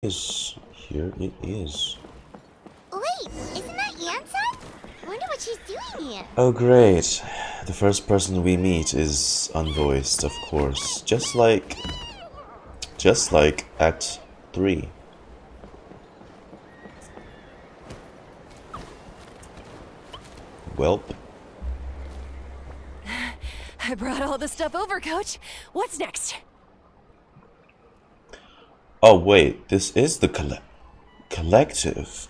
Here it is. Wait, isn't that Yansan? Wonder what she's doing here. Oh great. The first person we meet is unvoiced, of course. Just like Act 3. Welp. I brought all the stuff over, Coach. What's next? Oh wait, this is the collective.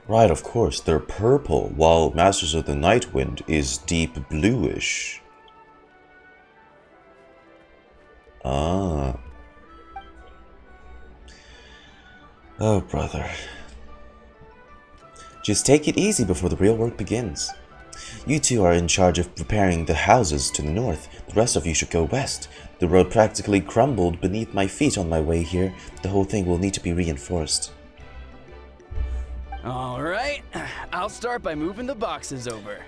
Right, of course, they're purple, while Masters of the Night Wind is deep bluish. Ah. Oh, brother. Just take it easy before the real work begins. You two are in charge of preparing the houses to the north. The rest of you should go west. The road practically crumbled beneath my feet on my way here. The whole thing will need to be reinforced. Alright, I'll start by moving the boxes over.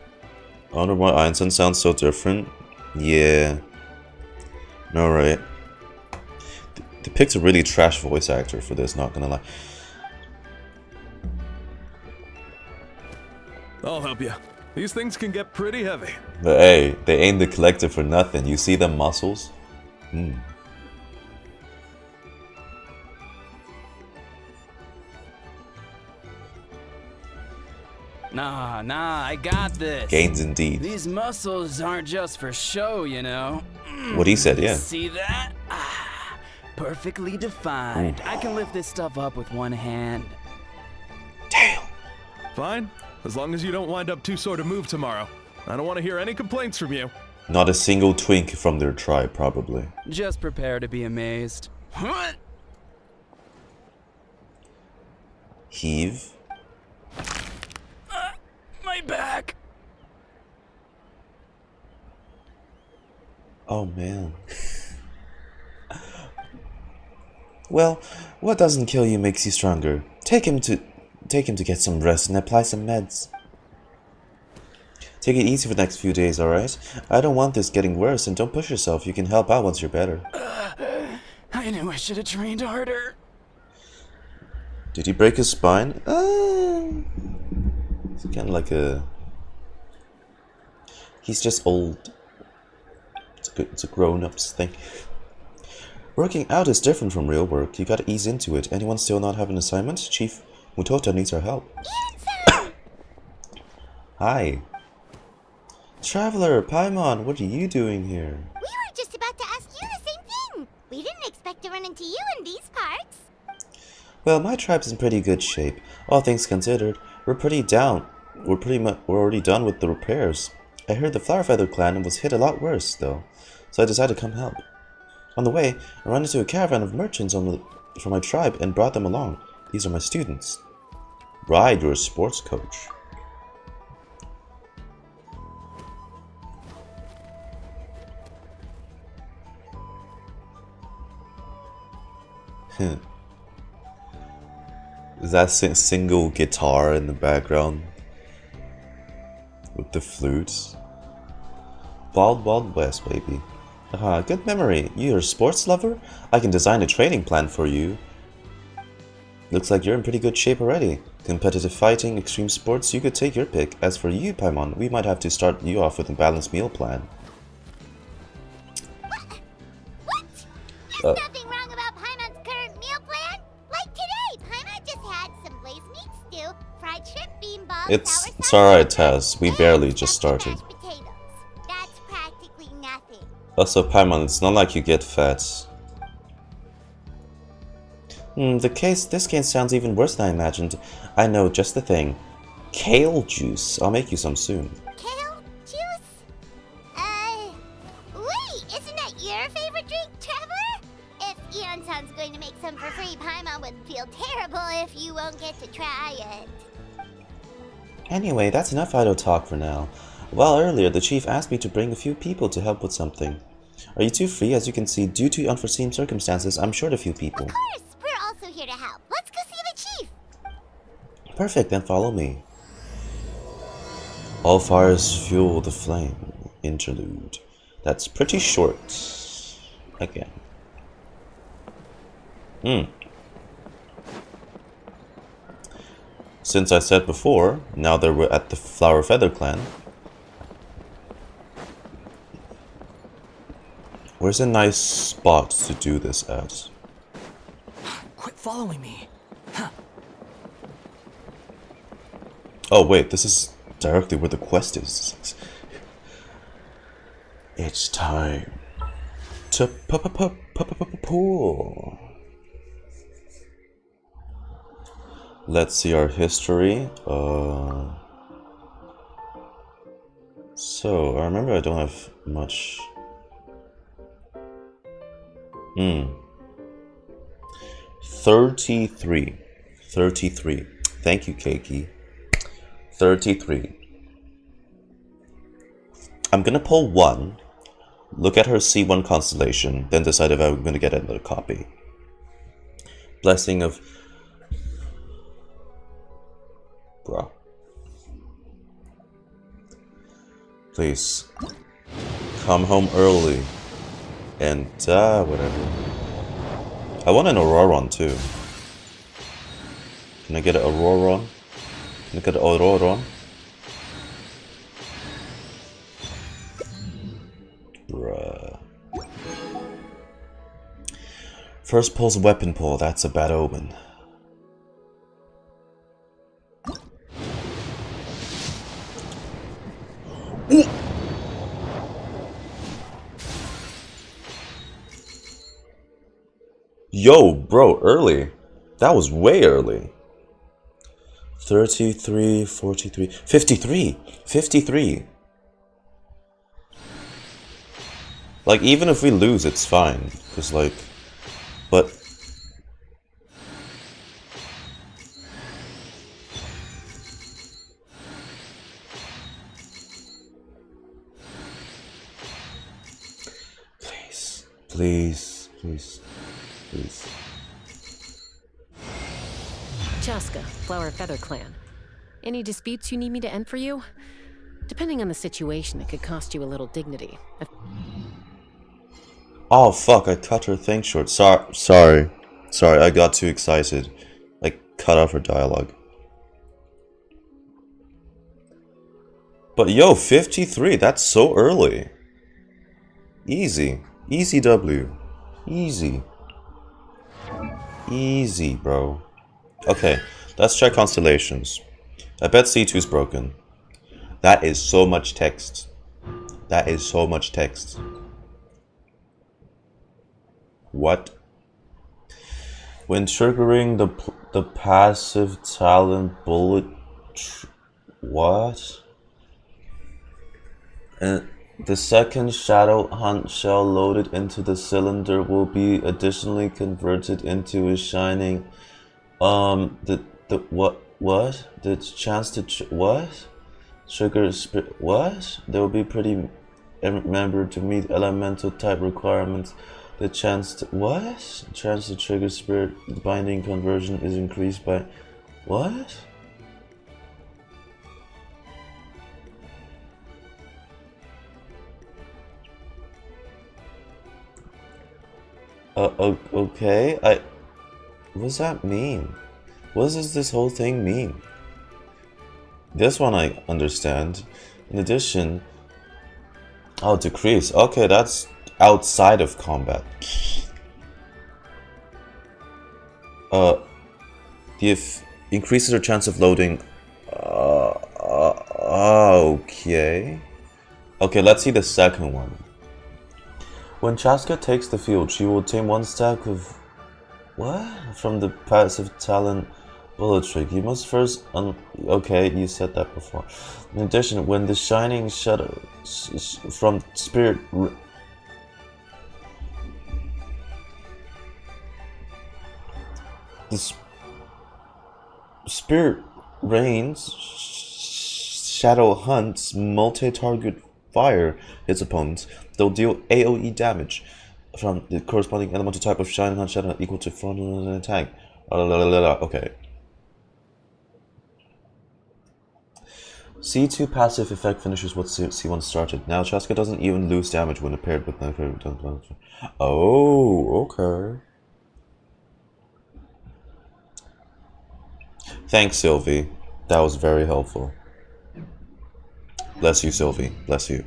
I wonder why Einstein sounds so different. Yeah. Alright. They picked a really trash voice actor for this, not gonna lie. I'll help you. These things can get pretty heavy. But hey, they ain't the collective for nothing. You see them muscles? Nah, I got this. Gains indeed. These muscles aren't just for show, you know. What he said, yeah. See that? Perfectly defined. I can lift this stuff up with one hand. Damn. Fine, as long as you don't wind up too sore to move tomorrow. I don't want to hear any complaints from you. Not a single twink from their tribe, probably. Just prepare to be amazed. What? Heave. My back. Oh man. Well, what doesn't kill you makes you stronger. Take him to get some rest and apply some meds. Take it easy for the next few days, alright? I don't want this getting worse, and don't push yourself. You can help out once you're better. I knew I should have trained harder. Did he break his spine? It's kind of like a... He's just old. It's a grown-ups thing. Working out is different from real work. You gotta ease into it. Anyone still not have an assignment? Chief Mutota needs our help. Hi. Traveler, Paimon, what are you doing here? We were just about to ask you the same thing. We didn't expect to run into you in these parts. Well, my tribe's in pretty good shape. All things considered, we're already done with the repairs. I heard the Flowerfeather clan was hit a lot worse, though, so I decided to come help. On the way, I ran into a caravan of merchants from my tribe and brought them along. These are my students. Right, you're a sports coach. Is that single guitar in the background? With the flutes? Wild Wild West, baby. Good memory. You're a sports lover? I can design a training plan for you. Looks like you're in pretty good shape already. Competitive fighting, extreme sports, you could take your pick. As for you, Paimon, we might have to start you off with a balanced meal plan. What? There's nothing wrong about Paimon's current meal plan. Like today, Paimon just had some glazed meat stew, fried shrimp, bean balls, It's alright, Taz. We barely just started. mashed potatoes. That's practically nothing. Also, Paimon, it's not like you get fat. This case sounds even worse than I imagined. I know, just the thing. Kale juice. I'll make you some soon. Kale juice? Wait, isn't that your favorite drink, Traveler? If Eon-san's going to make some for free, Paimon would feel terrible if you won't get to try it. Anyway, that's enough idle talk for now. While earlier, the chief asked me to bring a few people to help with something. Are you two free? As you can see, due to unforeseen circumstances, I'm short a few people. Of course, we're also here to help. Let's go see the chief. Perfect, then follow me. All fires fuel the flame. Interlude. That's pretty short. Again. Since I said before, now that we're at the Flower Feather Clan, where's a nice spot to do this at? Quit following me. Oh wait, this is directly where the quest is. It's time to pool. Let's see our history. So I remember I don't have much. 33. Thank you, Keiki. 33. I'm gonna pull one, look at her C1 constellation, then decide if I'm gonna get another copy. Blessing of... Bruh. Please. Come home early. And, whatever. I want an Auroron too. Can I get an Auroron? Can I get an Auroron? Bruh. First pull's weapon pull, that's a bad omen. Yo, bro, early. That was way early. 33, 43, 53. 53. Like, even if we lose, it's fine. Because, like, but... Please, please, please. Please. Chaska, Flower Feather Clan. Any disputes you need me to end for you? Depending on the situation, it could cost you a little dignity. Oh fuck, I cut her thing short. Sorry, I got too excited. I cut off her dialogue. But yo, 53, that's so early. Easy. Easy W. Easy. Easy, bro. Okay, let's check constellations. I bet C2's broken. That is so much text. That is so much text. What? When triggering the passive talent bullet... What? And the second Shadow Hunt shell loaded into the cylinder will be additionally converted into a shining... What? The chance to... What? Trigger... What? They will be pretty... Remember to meet elemental type requirements. The chance to... What? Chance to trigger spirit binding conversion is increased by... What? Okay, what does that mean? What does this whole thing mean? This one I understand. In addition... Oh, decrease. Okay, that's outside of combat. Increases her chance of loading... okay. Okay, let's see the second one. When Chaska takes the field, she will obtain one stack of... What? From the passive talent bullet trick. You must first... Okay, you said that before. In addition, when the shining shadow from spirit... The spirit rains... Shadow hunts multi-target fire its opponents. They'll deal AoE damage from the corresponding elemental type of Shining Hunt Shadow equal to frontal attack. Okay. C2 passive effect finishes what C1 started. Now Chaska doesn't even lose damage when paired with another. Oh, okay. Thanks, Sylvie. That was very helpful. Bless you, Sylvie. Bless you.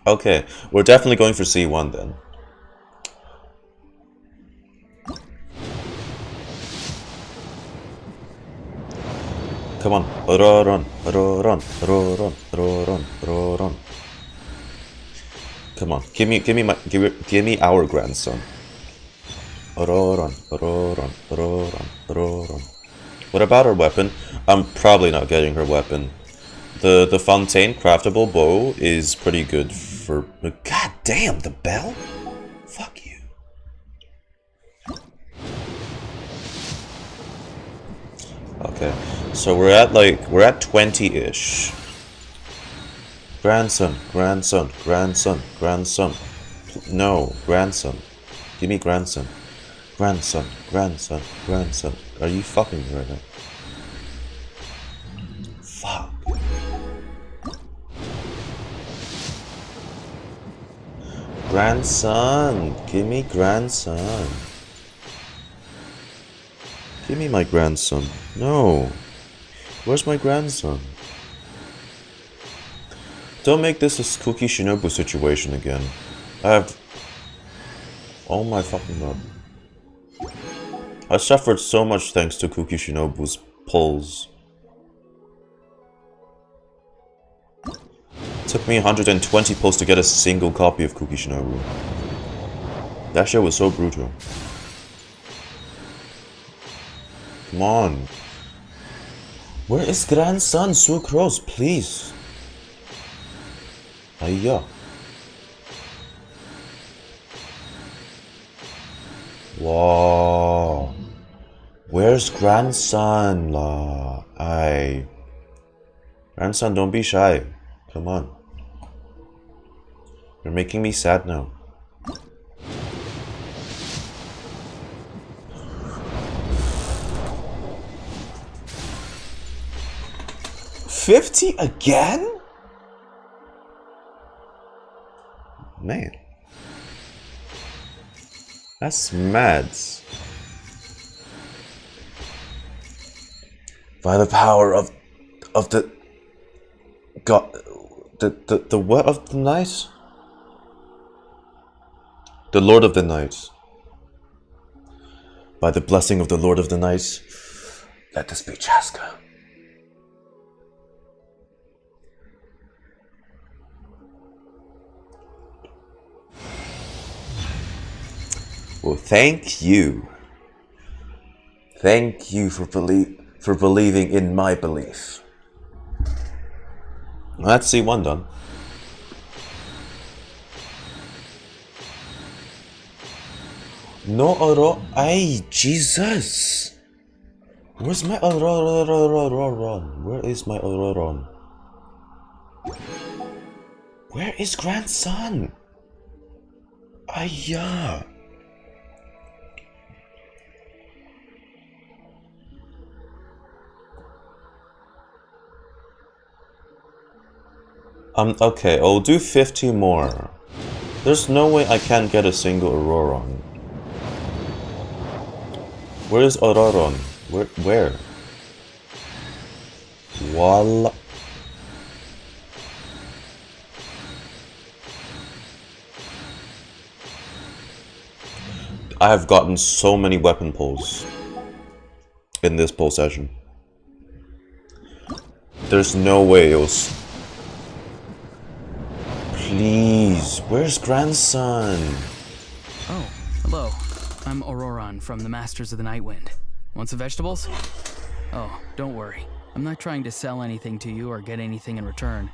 Okay, we're definitely going for C1 then. Come on, run. Come on, give me our grandson. Run. What about her weapon? I'm probably not getting her weapon. The Fontaine craftable bow is pretty good for. God damn, the bell? Fuck you. Okay, so we're at 20-ish. Grandson. No, grandson. Give me grandson. Grandson. Are you fucking me right now? Fuck. Grandson. Give me grandson. Give me my grandson. No. Where's my grandson? Don't make this a Cookie Shinobu situation again. I have... Oh my fucking god. I suffered so much thanks to Cookie Shinobu's pulls. Took me 120 pulls to get a single copy of Cookie Shinobu. That shit was so brutal. Come on. Where is grandson Sucrose, please? Ayya. Wow. Where's grandson? La. Aye. Grandson, don't be shy. Come on. You're making me sad now. $50 again? Man. That's mad. By the power of the God, the what of the night? The Lord of the Night. By the blessing of the Lord of the Night, let this be Chaska. Well, thank you. Thank you for believing in my belief. That's C1 done. No Aurora. Ay, Jesus. Where's my Aurora? Where is my Aurora? Where is grandson? Ayya. Okay, I'll do 50 more. There's no way I can't get a single Auroron. Where is Auroron? Where? Voila. I have gotten so many weapon pulls in this pull session. There's no way it was... Please, where's grandson? Oh, hello. I'm Auroron from the Masters of the Nightwind. Want some vegetables? Oh, don't worry. I'm not trying to sell anything to you or get anything in return.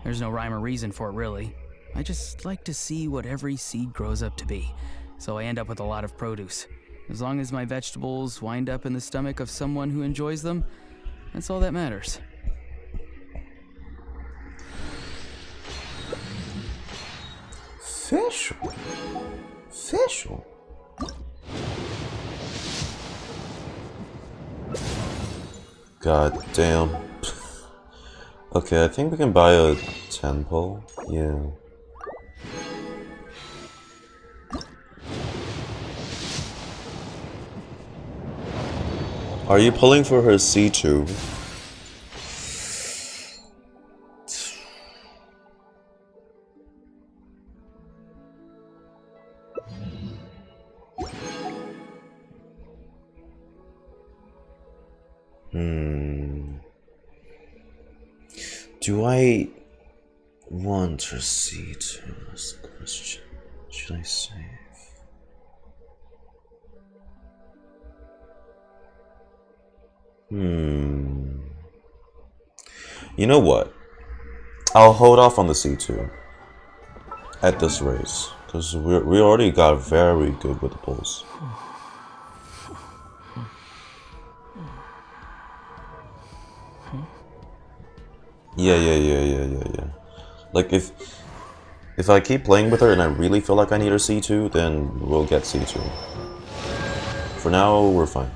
There's no rhyme or reason for it, really. I just like to see what every seed grows up to be, so I end up with a lot of produce. As long as my vegetables wind up in the stomach of someone who enjoys them, that's all that matters. Fish. God damn. Okay, I think we can buy a 10 pole. Yeah. Are you pulling for her C2? Do I want her C2? That's the question. Should I save? You know what? I'll hold off on the C2 at this race because we already got very good with the pulls. Yeah. Like if I keep playing with her and I really feel like I need her C2, then we'll get C2. For now, we're fine.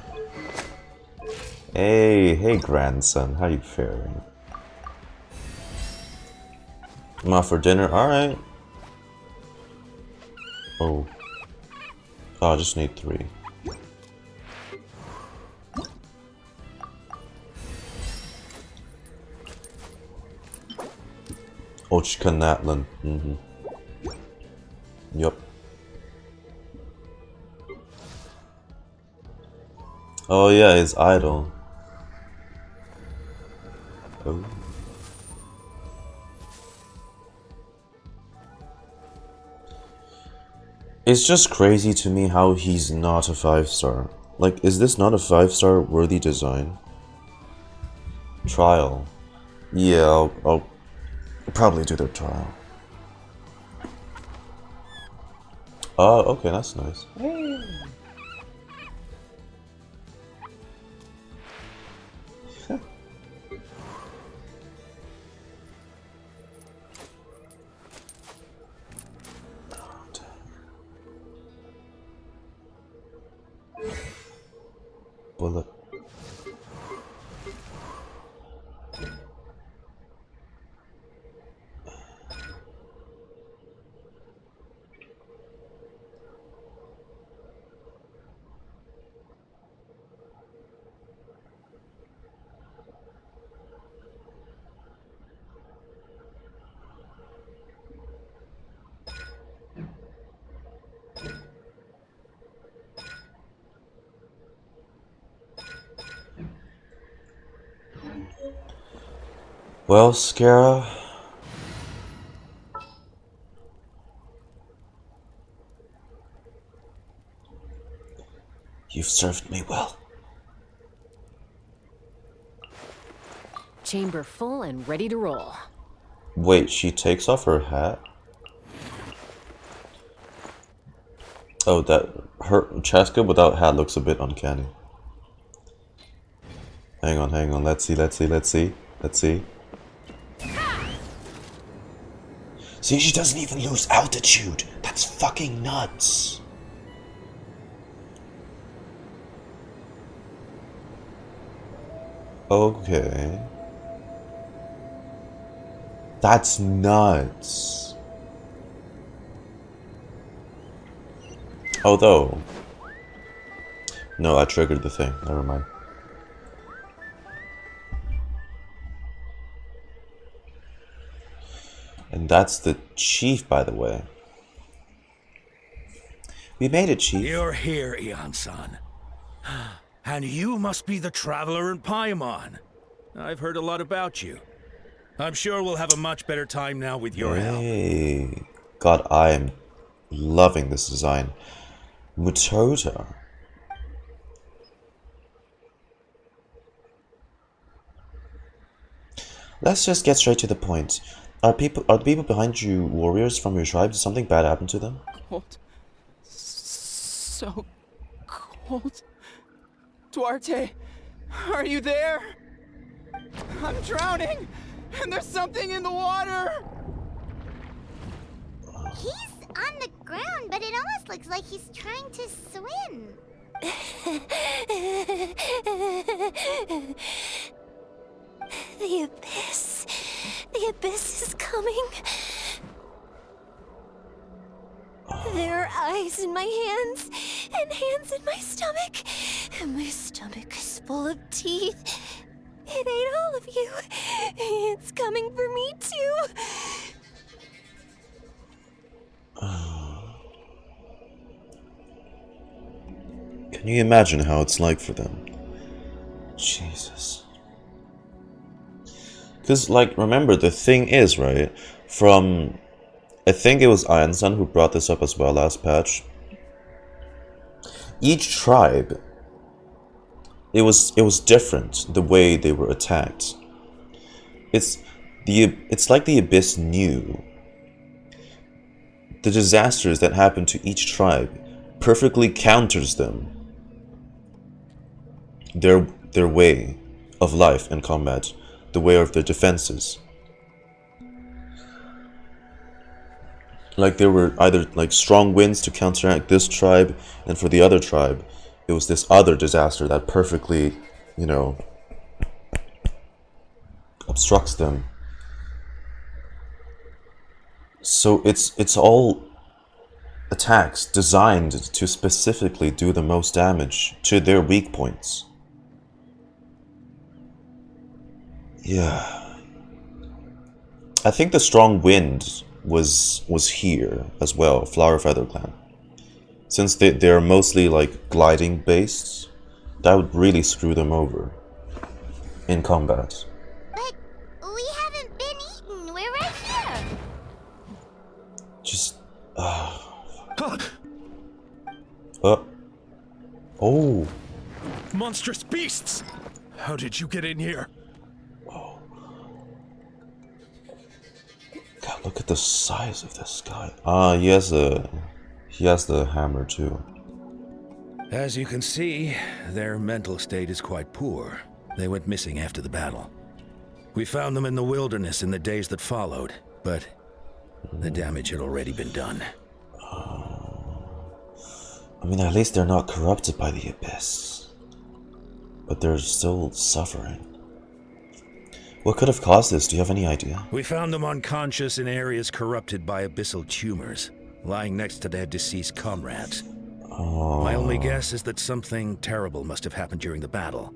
Hey grandson, how you faring? I'm out for dinner, alright. Oh, I just need 3. NATLAN. Yup. Oh yeah, his idol. Oh. It's just crazy to me how he's not a 5-star. Like, is this not a 5-star worthy design? Trial. Yeah, I'll probably do their trial. Oh, okay, that's nice. Bullet. Well, Scara, you've served me well. Chamber full and ready to roll. Wait, she takes off her hat? Oh, that her Chaska without hat looks a bit uncanny. Hang on. Let's see. See, she doesn't even lose altitude. That's fucking nuts. Okay. That's nuts. Although... No, I triggered the thing. Never mind. And that's the chief, by the way. We made it, Chief. You're here, Ian-san. And you must be the traveler in Paimon. I've heard a lot about you. I'm sure we'll have a much better time now with your help. Hey. God, I am loving this design. Mutota. Let's just get straight to the point. Are the people behind you warriors from your tribe? Did something bad happen to them? Cold. So cold. Duarte, are you there? I'm drowning, and there's something in the water. He's on the ground, but it almost looks like he's trying to swim. The abyss. The abyss is coming. There are eyes in my hands, and hands in my stomach. My stomach is full of teeth. It ate all of you. It's coming for me too. Can you imagine how it's like for them? Jesus. Because, like, remember, the thing is, right, from, I think it was Einstein who brought this up as well last patch. Each tribe, it was different, the way they were attacked. It's like the Abyss knew the disasters that happened to each tribe perfectly counters them. Their way of life and combat, the way of their defenses. Like there were either like strong winds to counteract this tribe, and for the other tribe, it was this other disaster that perfectly, you know, obstructs them. So it's all attacks designed to specifically do the most damage to their weak points. Yeah. I think the strong wind was here as well, Flower Feather Clan. Since they're mostly like gliding based, that would really screw them over in combat. But we haven't been eaten. We're right here. Just oh. Monstrous beasts! How did you get in here? God, look at the size of this guy. He has the hammer too. As you can see, their mental state is quite poor. They went missing after the battle. We found them in the wilderness in the days that followed, but the damage had already been done. I mean, at least they're not corrupted by the Abyss. But they're still suffering. What could have caused this? Do you have any idea? We found them unconscious in areas corrupted by abyssal tumors, lying next to their deceased comrades. My only guess is that something terrible must have happened during the battle.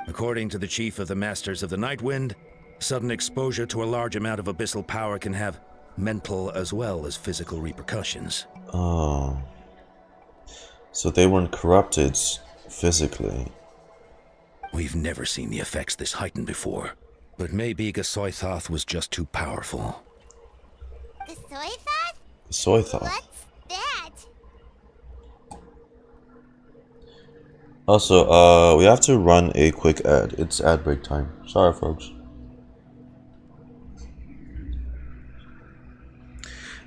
According to the chief of the Masters of the Nightwind, sudden exposure to a large amount of abyssal power can have mental as well as physical repercussions. Oh. So they weren't corrupted physically. We've never seen the effects this heightened before, but maybe Gasoithoth was just too powerful. The soy thought? Soythoth. What's that? Also, we have to run a quick ad. It's ad break time. Sorry, folks.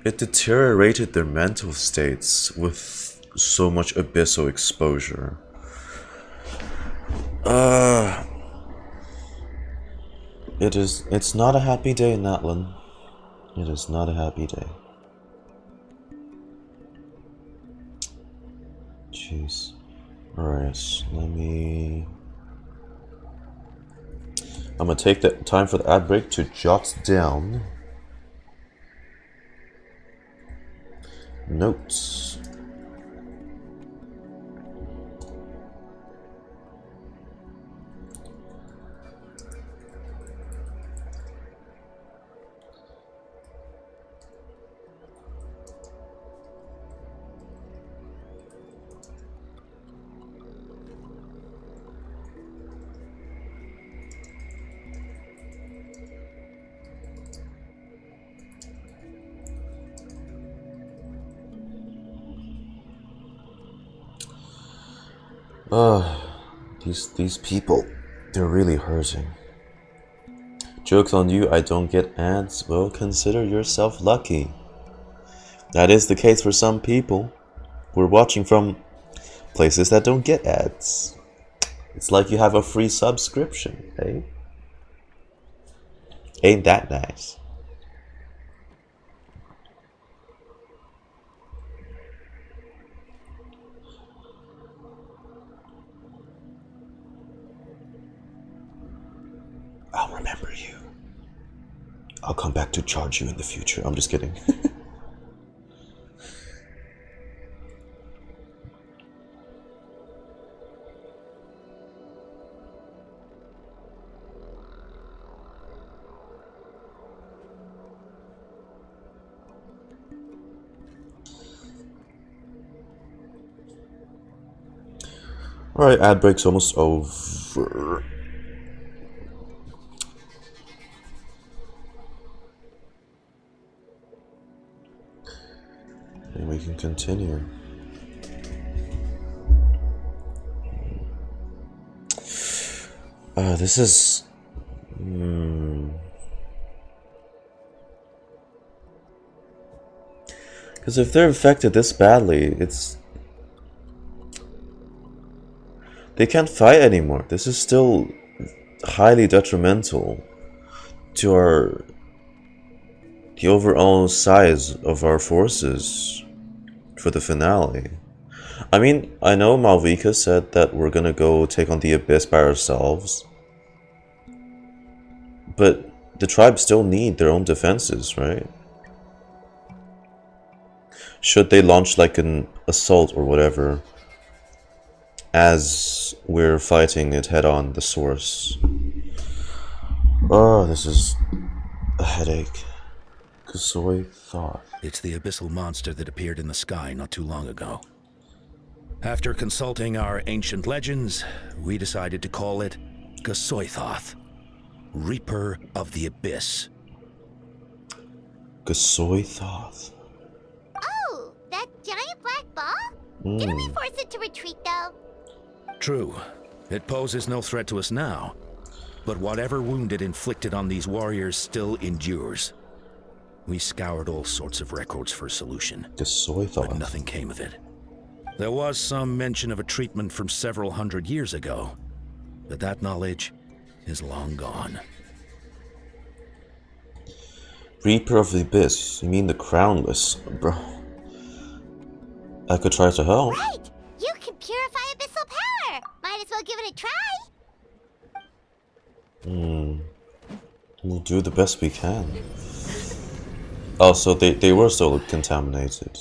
It deteriorated their mental states with so much abyssal exposure. It's not a happy day, Natlan. It is not a happy day. Jeez. Alright, I'm gonna take the time for the ad break to jot down notes. These people, they're really hurting. Joke's on you, I don't get ads. Well, consider yourself lucky. That is the case for some people. We're watching from places that don't get ads. It's like you have a free subscription, eh? Ain't that nice? I'll remember you. I'll come back to charge you in the future. I'm just kidding. Alright, ad break's almost over. And we can continue. This is... Because if they're affected this badly, it's... They can't fight anymore. This is still highly detrimental to the overall size of our forces for the finale. I mean, I know Malvika said that we're gonna go take on the Abyss by ourselves, but the tribes still need their own defenses, right? Should they launch like an assault or whatever as we're fighting it head on, the source. Oh, this is a headache. Kasoi thought. It's the abyssal monster that appeared in the sky not too long ago. After consulting our ancient legends, we decided to call it Gasoithoth, Reaper of the Abyss. Gasoithoth. Oh, that giant black ball? Didn't we force it to retreat, though? True. It poses no threat to us now, but whatever wound it inflicted on these warriors still endures. We scoured all sorts of records for a solution, but nothing came of it. There was some mention of a treatment from several hundred years ago, but that knowledge is long gone. Reaper of the Abyss? You mean the Crownless, bro? I could try to help. Right! You can purify abyssal power! Might as well give it a try! We'll do the best we can. Oh, so they were still contaminated.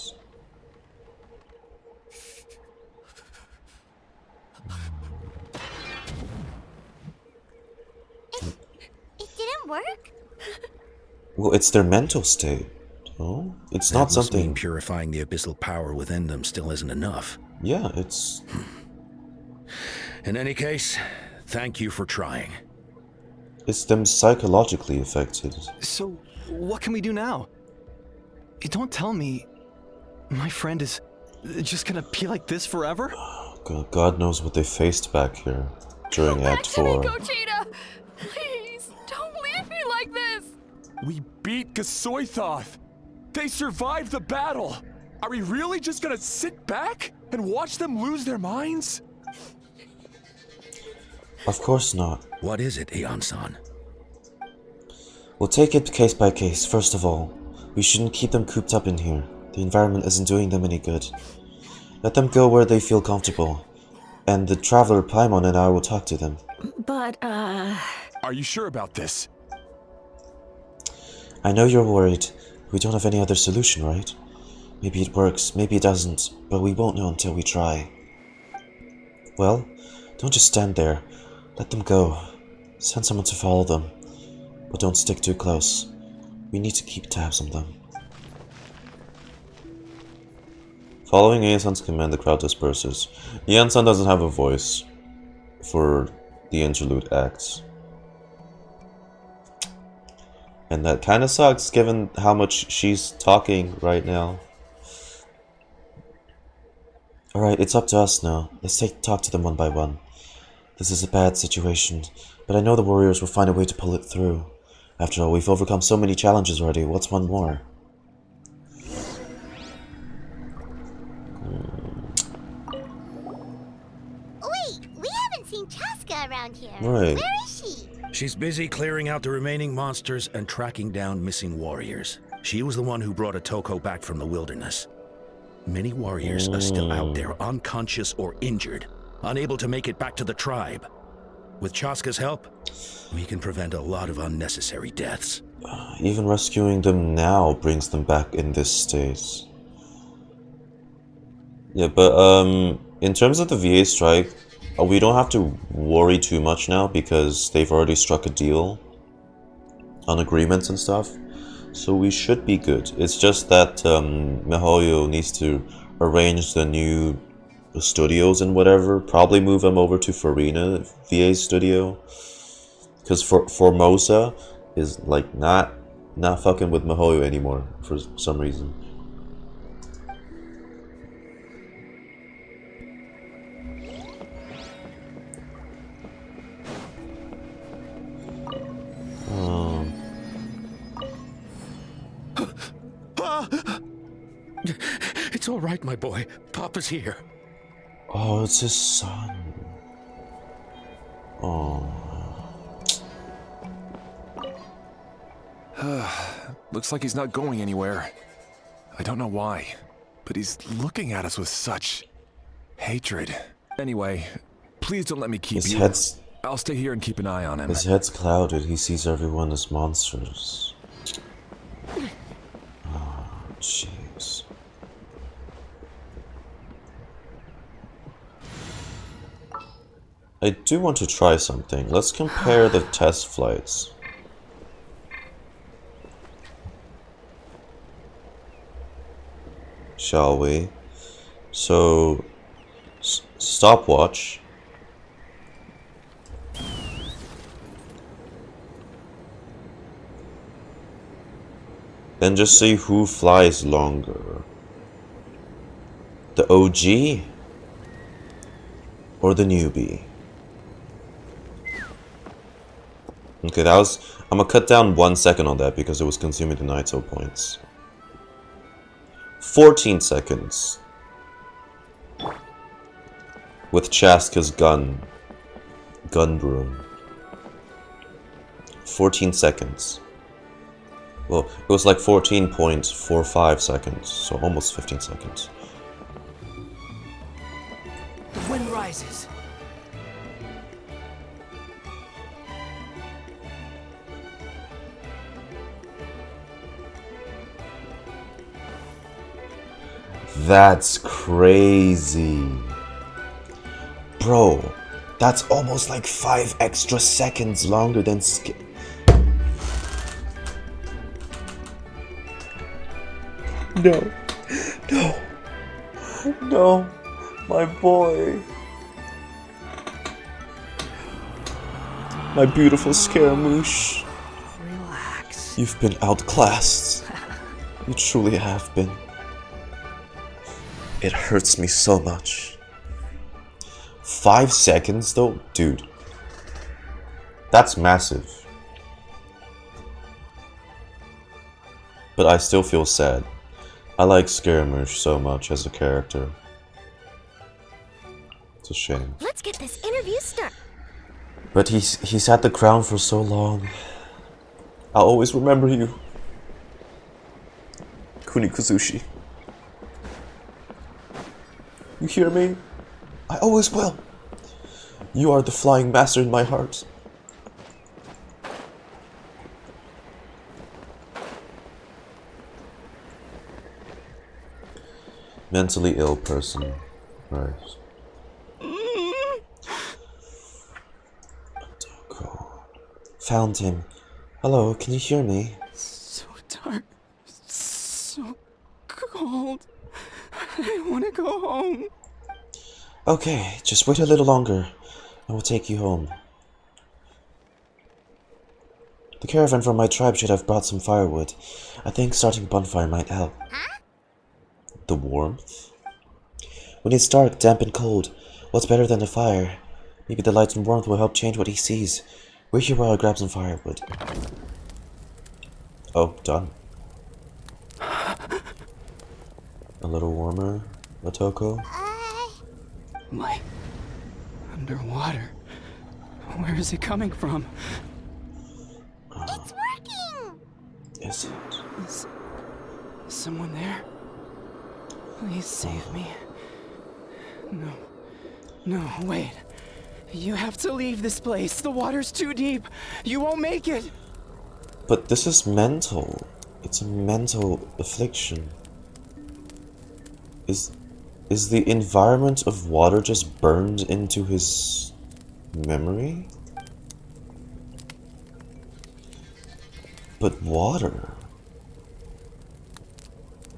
It didn't work? Well, it's their mental state. Oh, it's not something. Purifying the abyssal power within them still isn't enough. Yeah, it's. In any case, thank you for trying. It's them psychologically affected. So, what can we do now? Don't tell me my friend is just gonna be like this forever? God knows what they faced back here during Act 4. Gogeta! Please, don't leave me like this! We beat Gasoithoth! They survived the battle! Are we really just gonna sit back and watch them lose their minds? Of course not. What is it, Aeon-san? We'll take it case by case. First of all, we shouldn't keep them cooped up in here. The environment isn't doing them any good. Let them go where they feel comfortable. And the Traveler Paimon and I will talk to them. But, Are you sure about this? I know you're worried. We don't have any other solution, right? Maybe it works, maybe it doesn't, but we won't know until we try. Well, don't just stand there. Let them go. Send someone to follow them. But don't stick too close. We need to keep tabs on them. Following Aeon-san's command, the crowd disperses. Aeon-san doesn't have a voice for the interlude acts. And that kind of sucks, given how much she's talking right now. Alright, it's up to us now. Let's talk to them one by one. This is a bad situation, but I know the warriors will find a way to pull it through. After all, we've overcome so many challenges already. What's one more? Wait, we haven't seen Chaska around here. Right. Where is she? She's busy clearing out the remaining monsters and tracking down missing warriors. She was the one who brought Otoko back from the wilderness. Many warriors are still out there, unconscious or injured, unable to make it back to the tribe. With Chaska's help, we can prevent a lot of unnecessary deaths. Even rescuing them now brings them back in this state. Yeah, but in terms of the VA strike, we don't have to worry too much now because they've already struck a deal on agreements and stuff. So we should be good. It's just that MiHoYo needs to arrange the new studios and whatever. Probably move him over to Farina VA's studio, because Formosa is like not fucking with Mihoyo anymore for some reason. It's all right, my boy. Papa's here. Oh, it's his son. Oh. Looks like he's not going anywhere. I don't know why, but he's looking at us with such hatred. Anyway, please don't let me keep His you. head's I'll stay here and keep an eye on him. His head's clouded. He sees everyone as monsters. Oh, jeez. I do want to try something. Let's compare the test flights. Shall we? So, stopwatch. Then just see who flies longer. The OG or the newbie? Okay, that was... I'm gonna cut down 1 second on that because it was consuming the Naito points. 14 seconds. With Chaska's gun broom. 14 seconds. Well, it was like 14.45 seconds, so almost 15 seconds. The wind rises. That's crazy. Bro, that's almost like 5 extra seconds longer than No. No. No. My boy. My beautiful Scaramouche. Relax. You've been outclassed. You truly have been. It hurts me so much. 5 seconds though? Dude. That's massive. But I still feel sad. I like Scaramouche so much as a character. It's a shame. Let's get this interview started. But he's had the crown for so long. I'll always remember you. Kunikuzushi. You hear me? I always will. You are the flying master in my heart. Mentally ill person. Right. Found him. Hello, can you hear me? So dark. So cold. I want to go home. Okay, just wait a little longer. I will take you home. The caravan from my tribe should have brought some firewood. I think starting a bonfire might help. Huh? The warmth? When it's dark, damp and cold, what's better than a fire? Maybe the light and warmth will help change what he sees. Wait here while I grab some firewood. Oh, done. A little warmer, Otoko? Light. Underwater. Where is it coming from? It's working! Is it? Is someone there? Please save me. No. No, wait. You have to leave this place. The water's too deep. You won't make it. But this is mental. It's a mental affliction. Is the environment of water just burned into his memory? But water.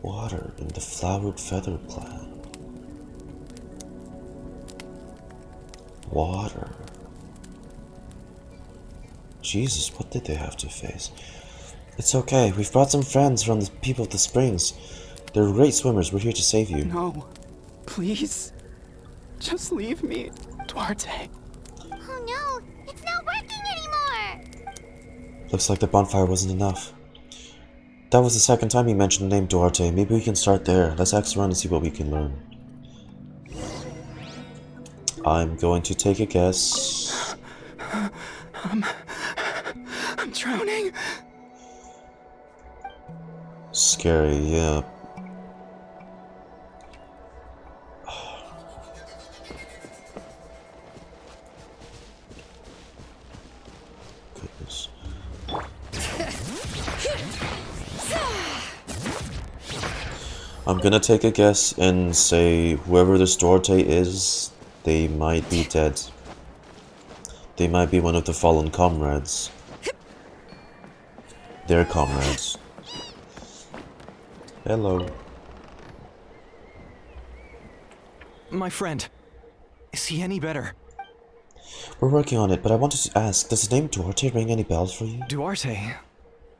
Water in the flowered feather clan. Water. Jesus, what did they have to face? It's okay. We've brought some friends from the people of the springs. They're great swimmers. We're here to save you. No. Please. Just leave me, Duarte. Oh no, it's not working anymore! Looks like the bonfire wasn't enough. That was the second time he mentioned the name Duarte. Maybe we can start there. Let's ask around and see what we can learn. I'm going to take a guess. I'm drowning. Scary, yeah. Goodness. I'm gonna take a guess and say whoever this Duarte is, they might be dead. They might be one of the fallen comrades. Their comrades. Hello. My friend. Is he any better? We're working on it, but I wanted to ask, does the name Duarte ring any bells for you? Duarte?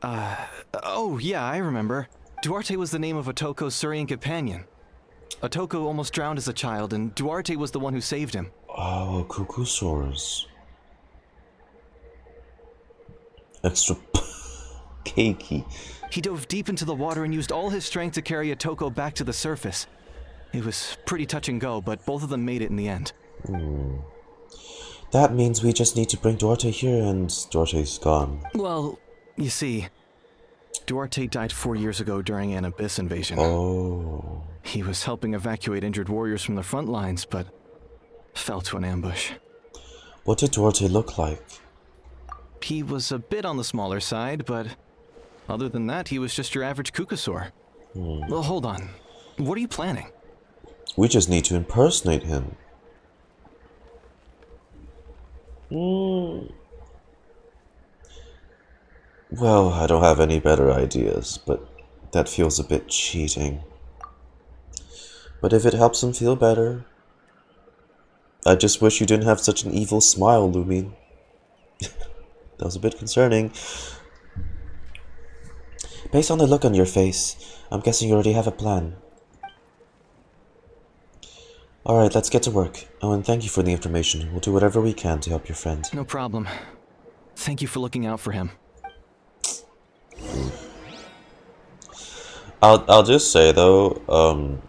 Oh yeah, I remember. Duarte was the name of Otoko's Surian companion. Otoko almost drowned as a child, and Duarte was the one who saved him. Oh, Cuckoosaurus. Extra cakey. He dove deep into the water and used all his strength to carry Otoko back to the surface. It was pretty touch and go, but both of them made it in the end. That means we just need to bring Duarte here, and Duarte's gone. Well, you see, Duarte died 4 years ago during an Abyss invasion. Oh. He was helping evacuate injured warriors from the front lines, but fell to an ambush. What did Duarte look like? He was a bit on the smaller side, but other than that, he was just your average Kukasaur. Well, hold on. What are you planning? We just need to impersonate him. Well, I don't have any better ideas, but that feels a bit cheating. But if it helps him feel better, I just wish you didn't have such an evil smile, Lumine. That was a bit concerning. Based on the look on your face, I'm guessing you already have a plan. Alright, let's get to work. Oh, and thank you for the information. We'll do whatever we can to help your friend. No problem. Thank you for looking out for him. I'll just say though,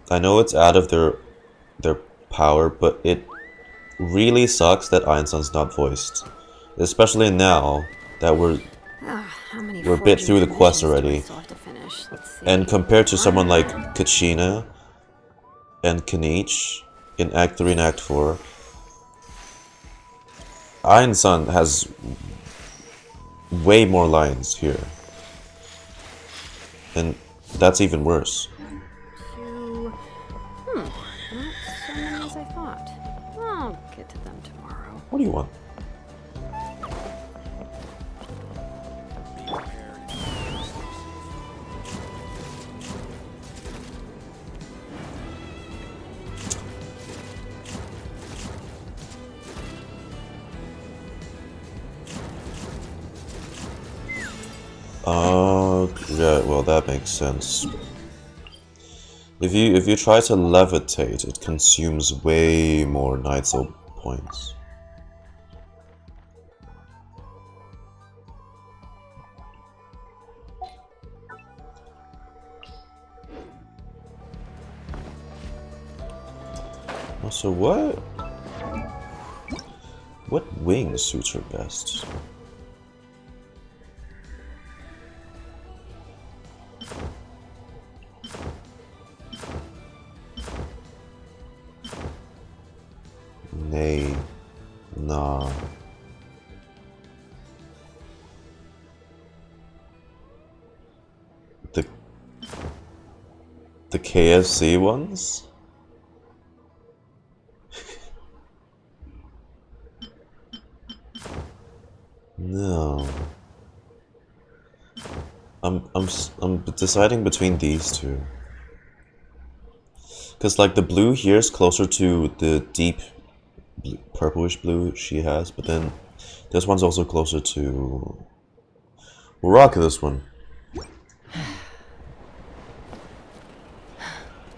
I know it's out of their power, but it really sucks that Einstein's not voiced. Especially now that we're a bit through the quest already. And compared to someone like Kachina and Kanich in Act 3 and Act 4, Einstein has way more lines here. And that's even worse. Not so many as I thought. I'll get to them tomorrow. What do you want? Yeah, well that makes sense. If you try to levitate, it consumes way more Night Soul points. Also, what wing suits her best? Nay, nah. The KFC ones? No. I'm deciding between these two. Cause like the blue here is closer to the deep purplish blue she has, but then this one's also closer to... We'll rock this one.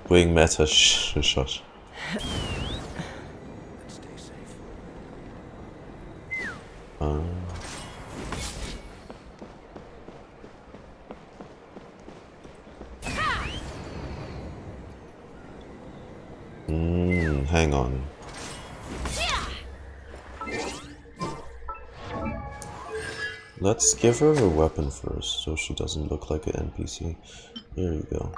Being meta shot. Stay safe. Hang on. Let's give her a weapon first, so she doesn't look like an NPC. There you go.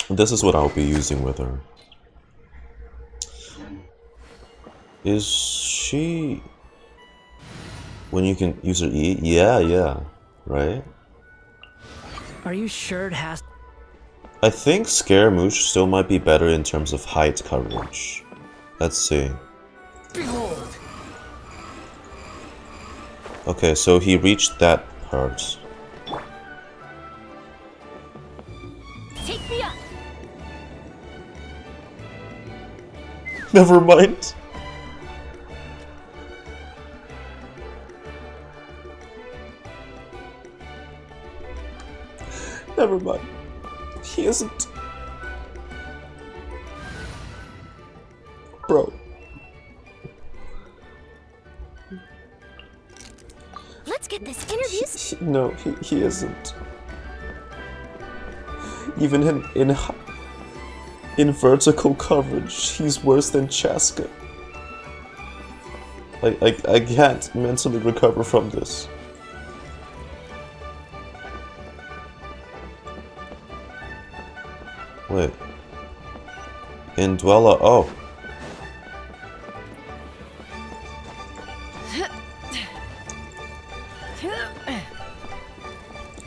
This is what I'll be using with her. Is she... When you can use her E? Yeah, right? Are you sure it has... I think Scaramouche still might be better in terms of height coverage. Let's see. Behold! Okay, so he reached that part. Take me up. Never mind. Never mind. He isn't. Bro. Let's get this interview. No, he isn't. Even in vertical coverage, he's worse than Chaska. I can't mentally recover from this. Wait. In Dwella, oh.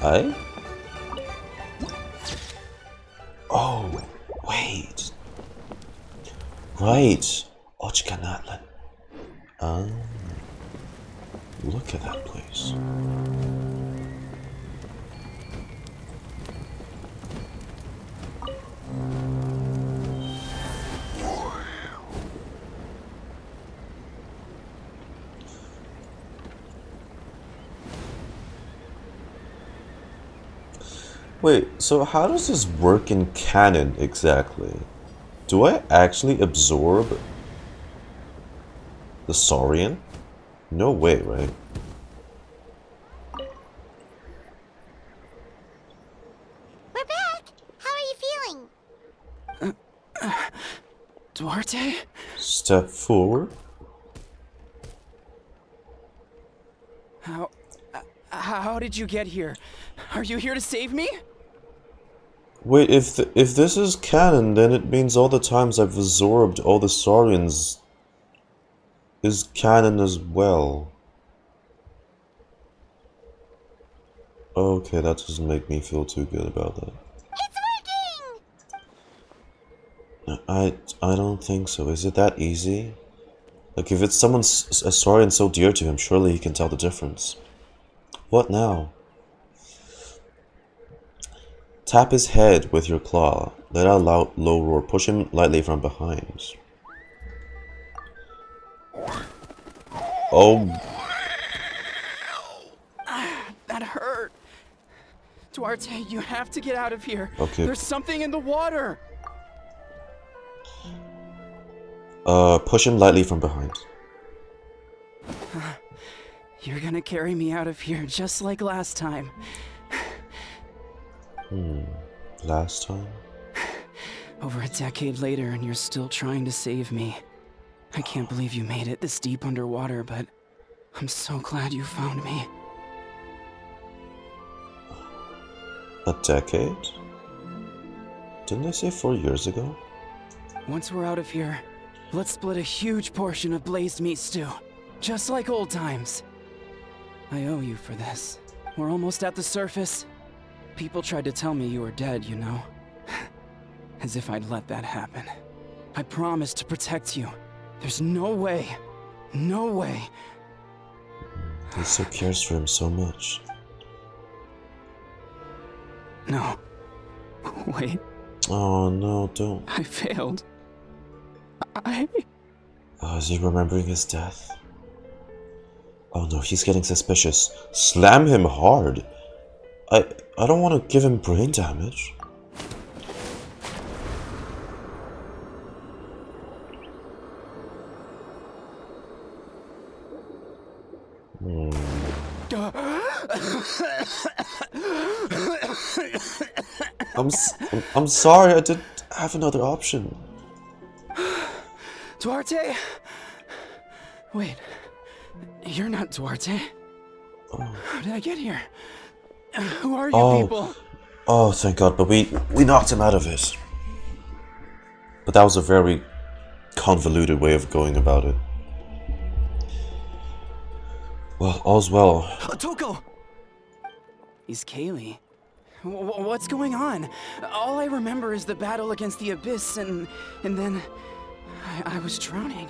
I? Oh, wait. Right. Ochka NATLAN. Look at that place. Wait, so how does this work in canon exactly? Do I actually absorb the Saurian? No way, right? We're back. How are you feeling? Duarte? Step forward. How did you get here? Are you here to save me? Wait, if this is canon, then it means all the times I've absorbed all the Saurians is canon as well. Okay, that doesn't make me feel too good about that. It's working. I don't think so. Is it that easy? Like, if it's someone's a Saurian so dear to him, surely he can tell the difference. What now? Tap his head with your claw. Let out a low roar. Push him lightly from behind. Oh. That hurt. Duarte, you have to get out of here. Okay. There's something in the water. Push him lightly from behind. You're gonna carry me out of here just like last time. Last time? Over a decade later, and you're still trying to save me. I can't believe you made it this deep underwater, but I'm so glad you found me. A decade? Didn't they say 4 years ago? Once we're out of here, let's split a huge portion of blazed meat stew. Just like old times. I owe you for this. We're almost at the surface. People tried to tell me you were dead, you know. As if I'd let that happen. I promised to protect you. There's no way. No way. He still cares for him so much. No. Wait, Oh no, don't. I failed. I... Oh, is he remembering his death? Oh no, he's getting suspicious. Slam him hard. I don't want to give him brain damage. I'm sorry, I didn't have another option. Duarte? Wait, you're not Duarte. How did I get here? Who are you people? Oh, thank God, but we knocked him out of it. But that was a very convoluted way of going about it. Well, all's well. Toko! He's Kaylee. What's going on? All I remember is the battle against the Abyss, and then I was drowning.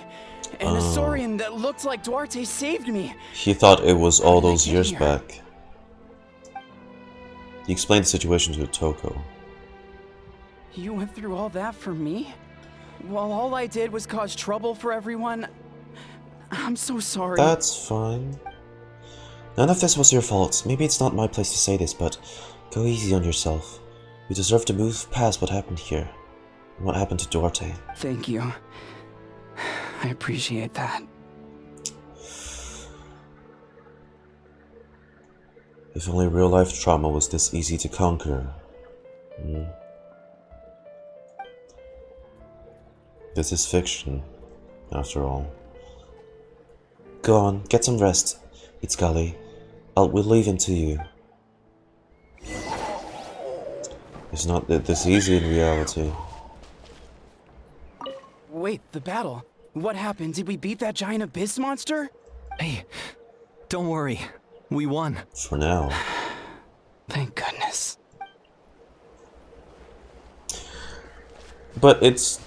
And a Saurian that looked like Duarte saved me. He thought it was all those years back. He explained the situation to Toko. You went through all that for me? While all I did was cause trouble for everyone? I'm so sorry. That's fine. None of this was your fault. Maybe it's not my place to say this, but go easy on yourself. You deserve to move past what happened here. And what happened to Duarte. Thank you. I appreciate that. If only real-life trauma was this easy to conquer. This is fiction, after all. Go on, get some rest. It's Gully. We'll leave him to you. It's not this easy in reality. Wait, the battle. What happened? Did we beat that giant abyss monster? Hey, don't worry. We won. For now. Thank goodness. But it's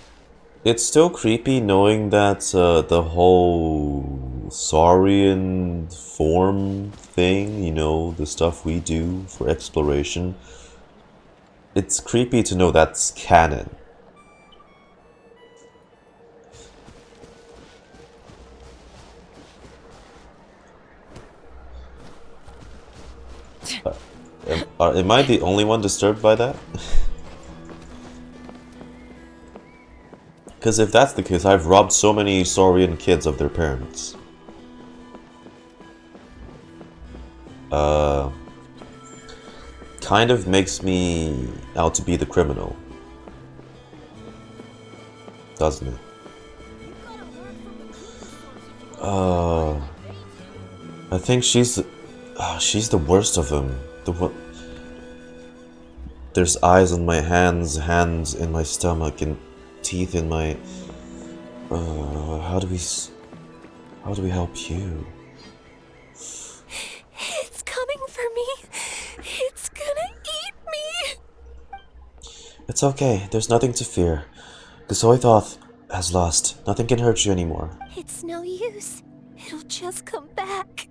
still creepy knowing that the whole Saurian form thing, you know, the stuff we do for exploration, it's creepy to know that's canon. Am I the only one disturbed by that? Because if that's the case, I've robbed so many Saurian kids of their parents. Kind of makes me out to be the criminal. Doesn't it? I think she's the worst of them. There's eyes on my hands, hands in my stomach, and teeth in my... How do we help you? It's coming for me. It's gonna eat me. It's okay. There's nothing to fear. The Zoithoth has lost. Nothing can hurt you anymore. It's no use. It'll just come back.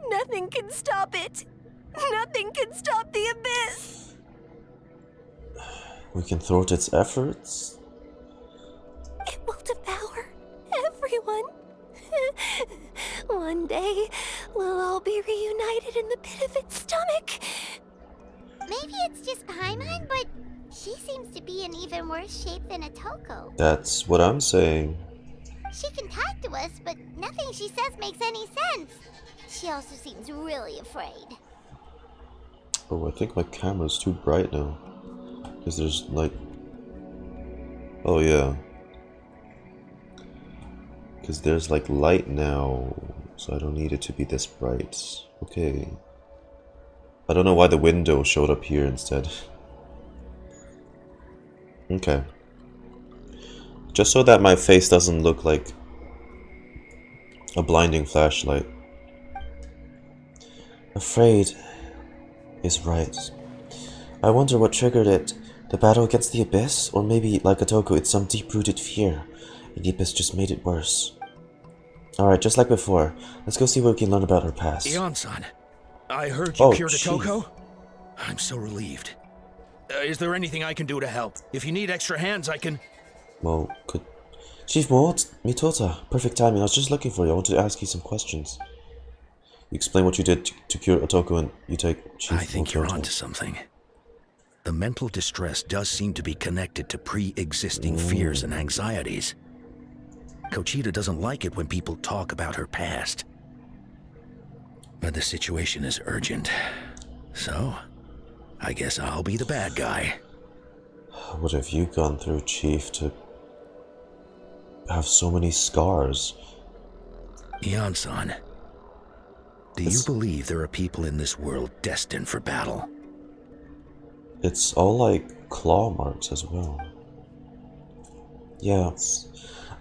Nothing can stop it. Nothing can stop the abyss. We can thwart its efforts. It will devour everyone. One day, we'll all be reunited in the pit of its stomach. Maybe it's just Paimon, but she seems to be in even worse shape than Atoko. That's what I'm saying. She can talk to us, but nothing she says makes any sense. She also seems really afraid. Oh, I think my camera's too bright now. Because there's like... Oh yeah. Because there's like light now. So I don't need it to be this bright. Okay. I don't know why the window showed up here instead. Okay. Just so that my face doesn't look like a blinding flashlight. Afraid is right. I wonder what triggered it. The battle against the Abyss? Or maybe, like Atoko, it's some deep-rooted fear. And the Abyss just made it worse. Alright, just like before. Let's go see what we can learn about her past. Ion-san, I heard you cured Atoko. I'm so relieved. Is there anything I can do to help? If you need extra hands, I can... Well, could... Chief Mitota, perfect timing. I was just looking for you. I wanted to ask you some questions. You explain what you did to cure Otoko and you take Chief I think you're Mitota. onto something. The mental distress does seem to be connected to pre-existing fears and anxieties. Kochita doesn't like it when people talk about her past. But the situation is urgent. So, I guess I'll be the bad guy. What have you gone through, Chief, to have so many scars? Ian-san, do you believe there are people in this world destined for battle? It's all like claw marks as well. Yeah,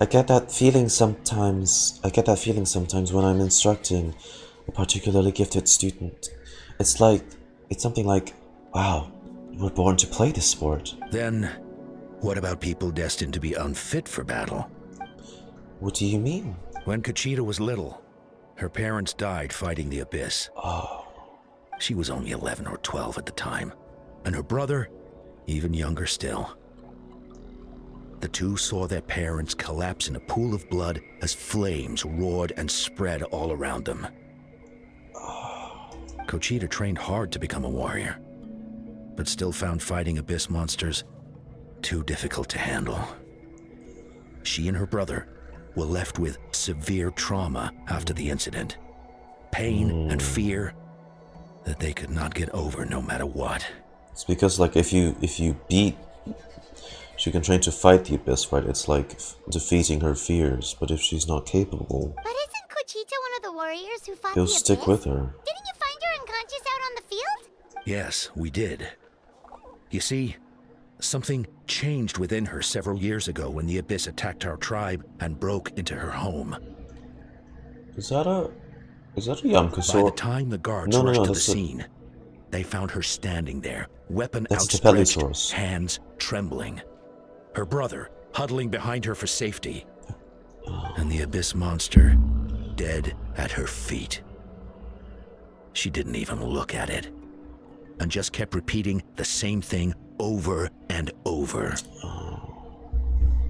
I get that feeling sometimes. When I'm instructing a particularly gifted student. It's something like, wow, we're born to play this sport. Then, what about people destined to be unfit for battle? What do you mean? When Kochita was little, her parents died fighting the Abyss. Oh. She was only 11 or 12 at the time, and her brother, even younger still. The two saw their parents collapse in a pool of blood as flames roared and spread all around them. Kochita trained hard to become a warrior, but still found fighting Abyss monsters too difficult to handle. She and her brother were left with severe trauma after the incident. Pain and fear that they could not get over no matter what. It's because, like, if you beat... She can train to fight the Abyss, right? It's like defeating her fears, but if she's not capable... But isn't Kochita one of the warriors who fought he'll the stick Abyss? with her. Didn't you find her unconscious out on the field? Yes, we did. You see, something changed within her several years ago when the Abyss attacked our tribe and broke into her home. Is that a Yamkuso? By the time the guards rushed to the scene, they found her standing there, weapon outstretched, hands trembling. Her brother huddling behind her for safety, and the Abyss monster dead at her feet. She didn't even look at it, and just kept repeating the same thing over and over.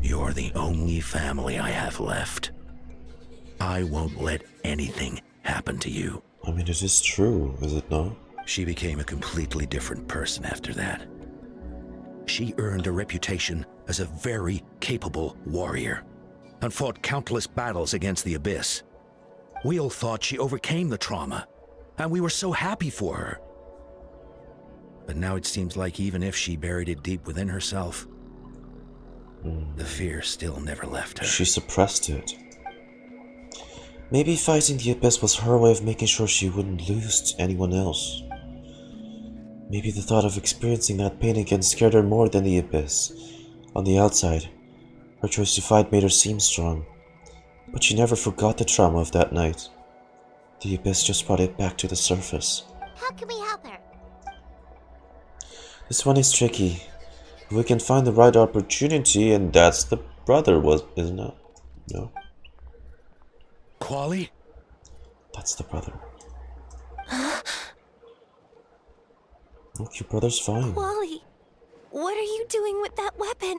You're the only family I have left. I won't let anything happen to you. I mean, it is true, is it not? She became a completely different person after that. She earned a reputation as a very capable warrior and fought countless battles against the Abyss. We all thought she overcame the trauma, and we were so happy for her. But now it seems like even if she buried it deep within herself, the fear still never left her. She suppressed it. Maybe fighting the Abyss was her way of making sure she wouldn't lose to anyone else. Maybe the thought of experiencing that pain again scared her more than the Abyss. On the outside, her choice to fight made her seem strong, but she never forgot the trauma of that night. The Abyss just brought it back to the surface. How can we help her? This one is tricky. If we can find the right opportunity, and that's the brother, isn't it? No. Quali? That's the brother. Look, your brother's fine. Wally, what are you doing with that weapon?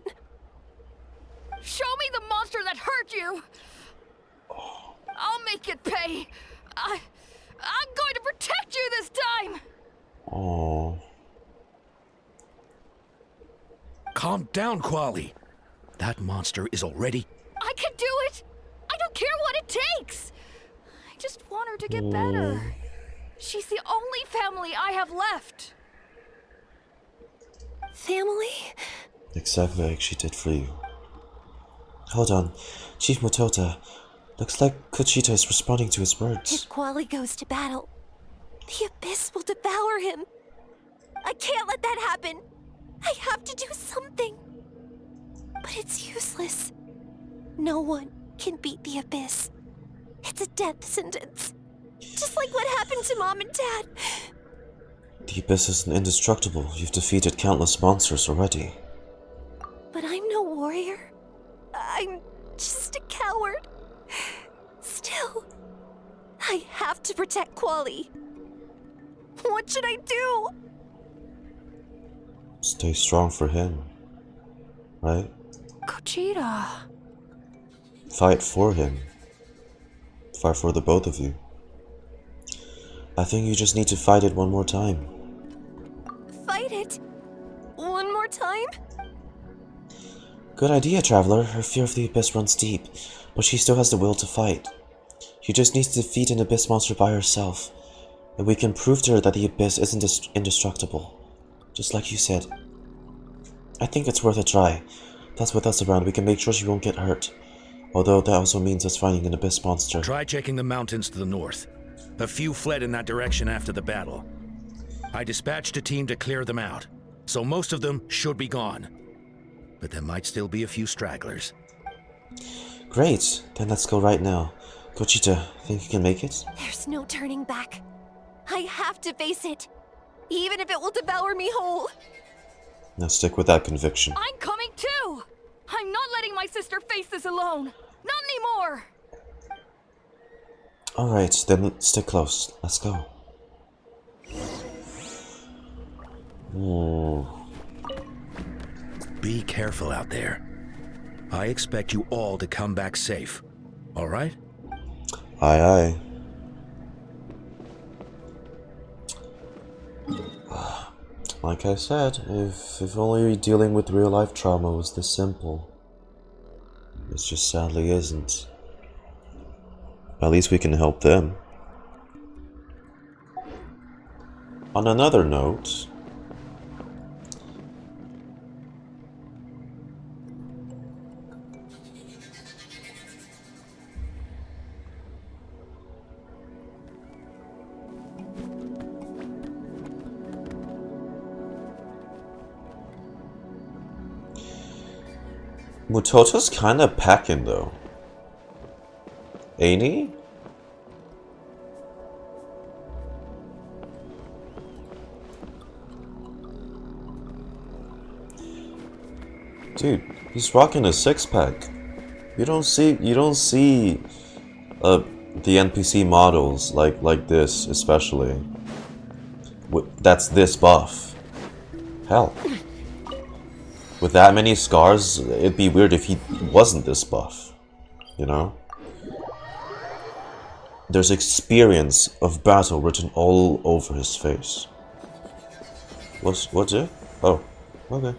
Show me the monster that hurt you! I'll make it pay! I'm going to protect you this time! Oh. Calm down, Quali. That monster is already... I can do it! I don't care what it takes! I just want her to get better. She's the only family I have left. Family? Exactly like she did for you. Hold on. Chief Mitota. Looks like Kochita is responding to his words. If Quali goes to battle, the Abyss will devour him. I can't let that happen. I have to do something. But it's useless. No one can beat the Abyss. It's a death sentence. Just like what happened to Mom and Dad. The Abyss isn't indestructible. You've defeated countless monsters already. But I'm no warrior. I'm just a coward. Still, I have to protect Quali. What should I do? Stay strong for him. Right? Gogeta. Fight for him. Fight for the both of you. I think you just need to fight it one more time. Fight it? One more time? Good idea, Traveler. Her fear of the Abyss runs deep, but she still has the will to fight. She just needs to defeat an Abyss monster by herself, and we can prove to her that the Abyss isn't indestructible. Just like you said. I think it's worth a try. That's with us around, we can make sure she won't get hurt. Although that also means us finding an Abyss monster. Try checking the mountains to the north. A few fled in that direction after the battle. I dispatched a team to clear them out, so most of them should be gone. But there might still be a few stragglers. Great, then let's go right now. Gogeta, think you can make it? There's no turning back. I have to face it, even if it will devour me whole. Now stick with that conviction. I'm coming too! I'm not letting my sister face this alone! Not anymore! Alright, then stick close. Let's go. Ooh. Be careful out there. I expect you all to come back safe. All right? Aye, aye. Like I said, if only dealing with real-life trauma was this simple. It just sadly isn't. At least we can help them. On another note, Mutota's kinda packing though. Ain't he? Dude, he's rocking a six-pack. You don't see the NPC models like this, especially. That's this buff. Hell. With that many scars, it'd be weird if he wasn't this buff. You know? There's experience of battle written all over his face. What's it? Oh, okay.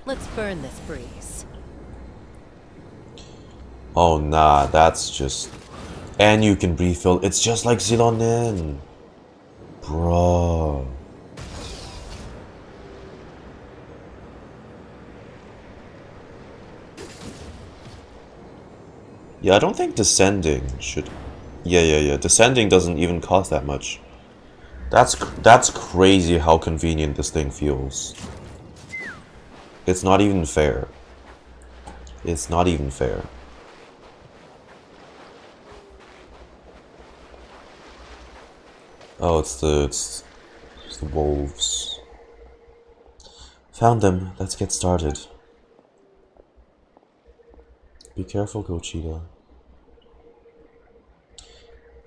Let's burn this breeze. Oh nah, that's just... And you can refill. It's just like Zilonen. Bro. Yeah, I don't think descending should... Yeah. Descending doesn't even cost that much. That's crazy how convenient this thing feels. It's not even fair. It's not even fair. Oh, it's the wolves. Found them. Let's get started. Be careful, Gogeta.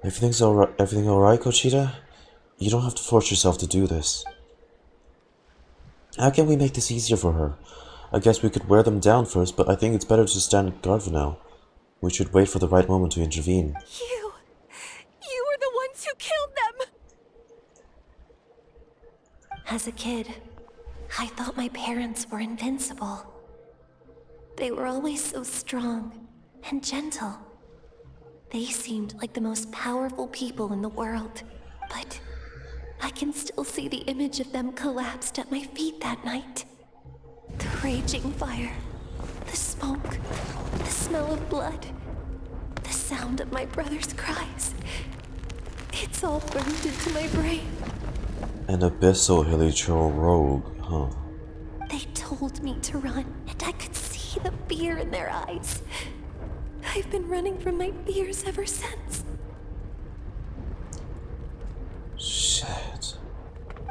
Everything alright, Gogeta? You don't have to force yourself to do this. How can we make this easier for her? I guess we could wear them down first, but I think it's better to stand guard for now. We should wait for the right moment to intervene. You were the ones who killed them! As a kid, I thought my parents were invincible. They were always so strong and gentle. They seemed like the most powerful people in the world, but I can still see the image of them collapsed at my feet that night. The raging fire, the smoke, the smell of blood, the sound of my brother's cries. It's all burned into my brain. An abyssal hilichurl rogue, huh? They told me to run, and I could see the fear in their eyes. I've been running from my fears ever since. Shit.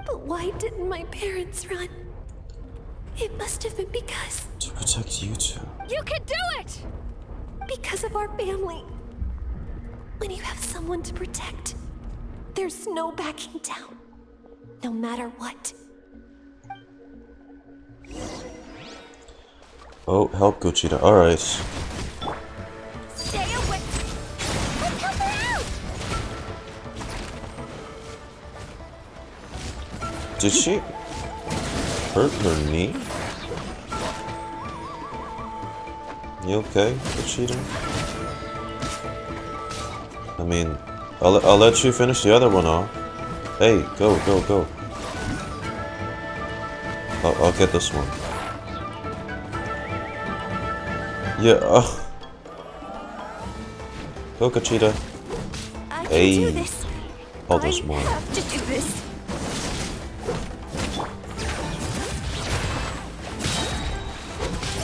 But why didn't my parents run? It must have been because... To protect you two. You can do it! Because of our family. When you have someone to protect, there's no backing down. No matter what. Oh, help Gochita. Alright. Stay away. Let's help her out. Did she hurt her knee? You okay, Gochita? I mean, I'll let you finish the other one off. Hey, go. I'll get this one. Yeah. Go, Gochita. I can Hey. do this. Oh, there's more. I have to do this.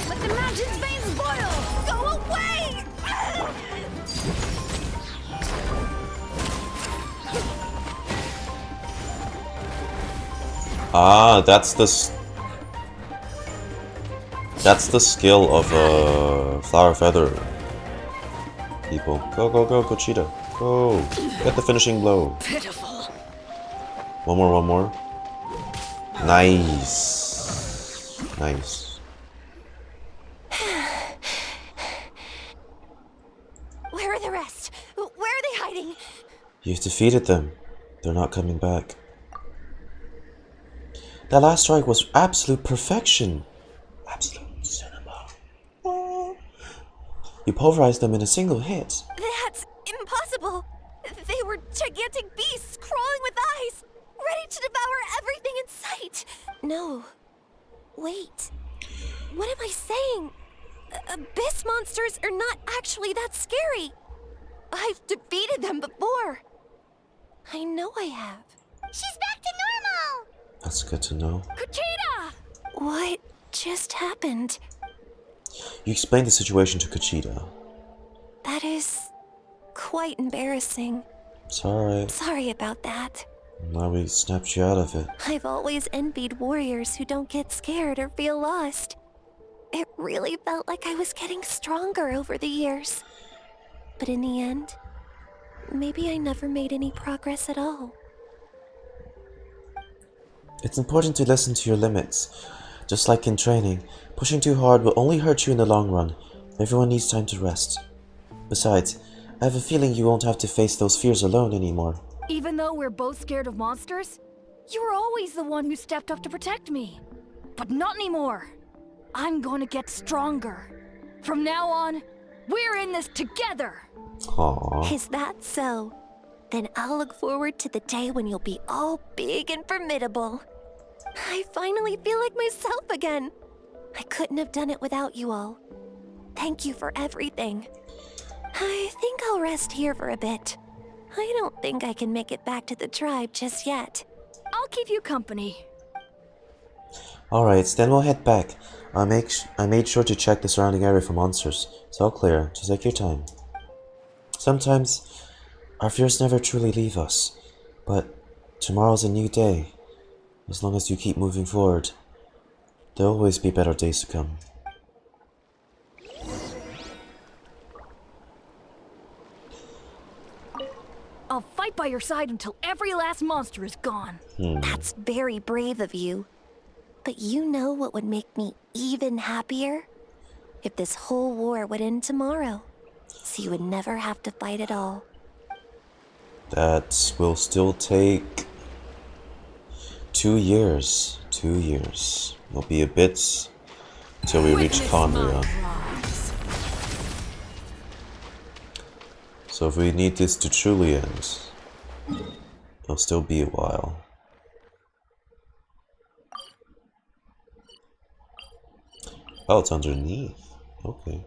Let the mountain's veins boil! Go away! Ah, that's the skill of flower feather people. Go, Gochita. Go. Get the finishing blow. Pitiful. One more. Nice. Where are the rest? Where are they hiding? You've defeated them. They're not coming back. That last strike was absolute perfection. Absolute cinema. You pulverized them in a single hit. That's impossible. They were gigantic beasts crawling with eyes, ready to devour everything in sight. No. Wait. What am I saying? Abyss monsters are not actually that scary. I've defeated them before. I know I have. She's back to normal. That's good to know. Kuchita! What just happened? You explained the situation to Gochita. That is quite embarrassing. It's alright. Sorry about that. Now we snapped you out of it. I've always envied warriors who don't get scared or feel lost. It really felt like I was getting stronger over the years. But in the end, maybe I never made any progress at all. It's important to listen to your limits. Just like in training, pushing too hard will only hurt you in the long run. Everyone needs time to rest. Besides, I have a feeling you won't have to face those fears alone anymore. Even though we're both scared of monsters, you were always the one who stepped up to protect me. But not anymore. I'm going to get stronger. From now on, we're in this together. Aww. Is that so? Then I'll look forward to the day when you'll be all big and formidable. I finally feel like myself again. I couldn't have done it without you all. Thank you for everything. I think I'll rest here for a bit. I don't think I can make it back to the tribe just yet. I'll keep you company. Alright, then we'll head back. I made sure to check the surrounding area for monsters. It's all clear. Just take your time. Sometimes, our fears never truly leave us. But tomorrow's a new day. As long as you keep moving forward, there'll always be better days to come. I'll fight by your side until every last monster is gone. That's very brave of you. But you know what would make me even happier? If this whole war would end tomorrow, so you would never have to fight at all. That will still take 2 years. 2 years. It'll be a bit till we reach Conria. So if we need this to truly end, it'll still be a while. Oh, it's underneath. Okay.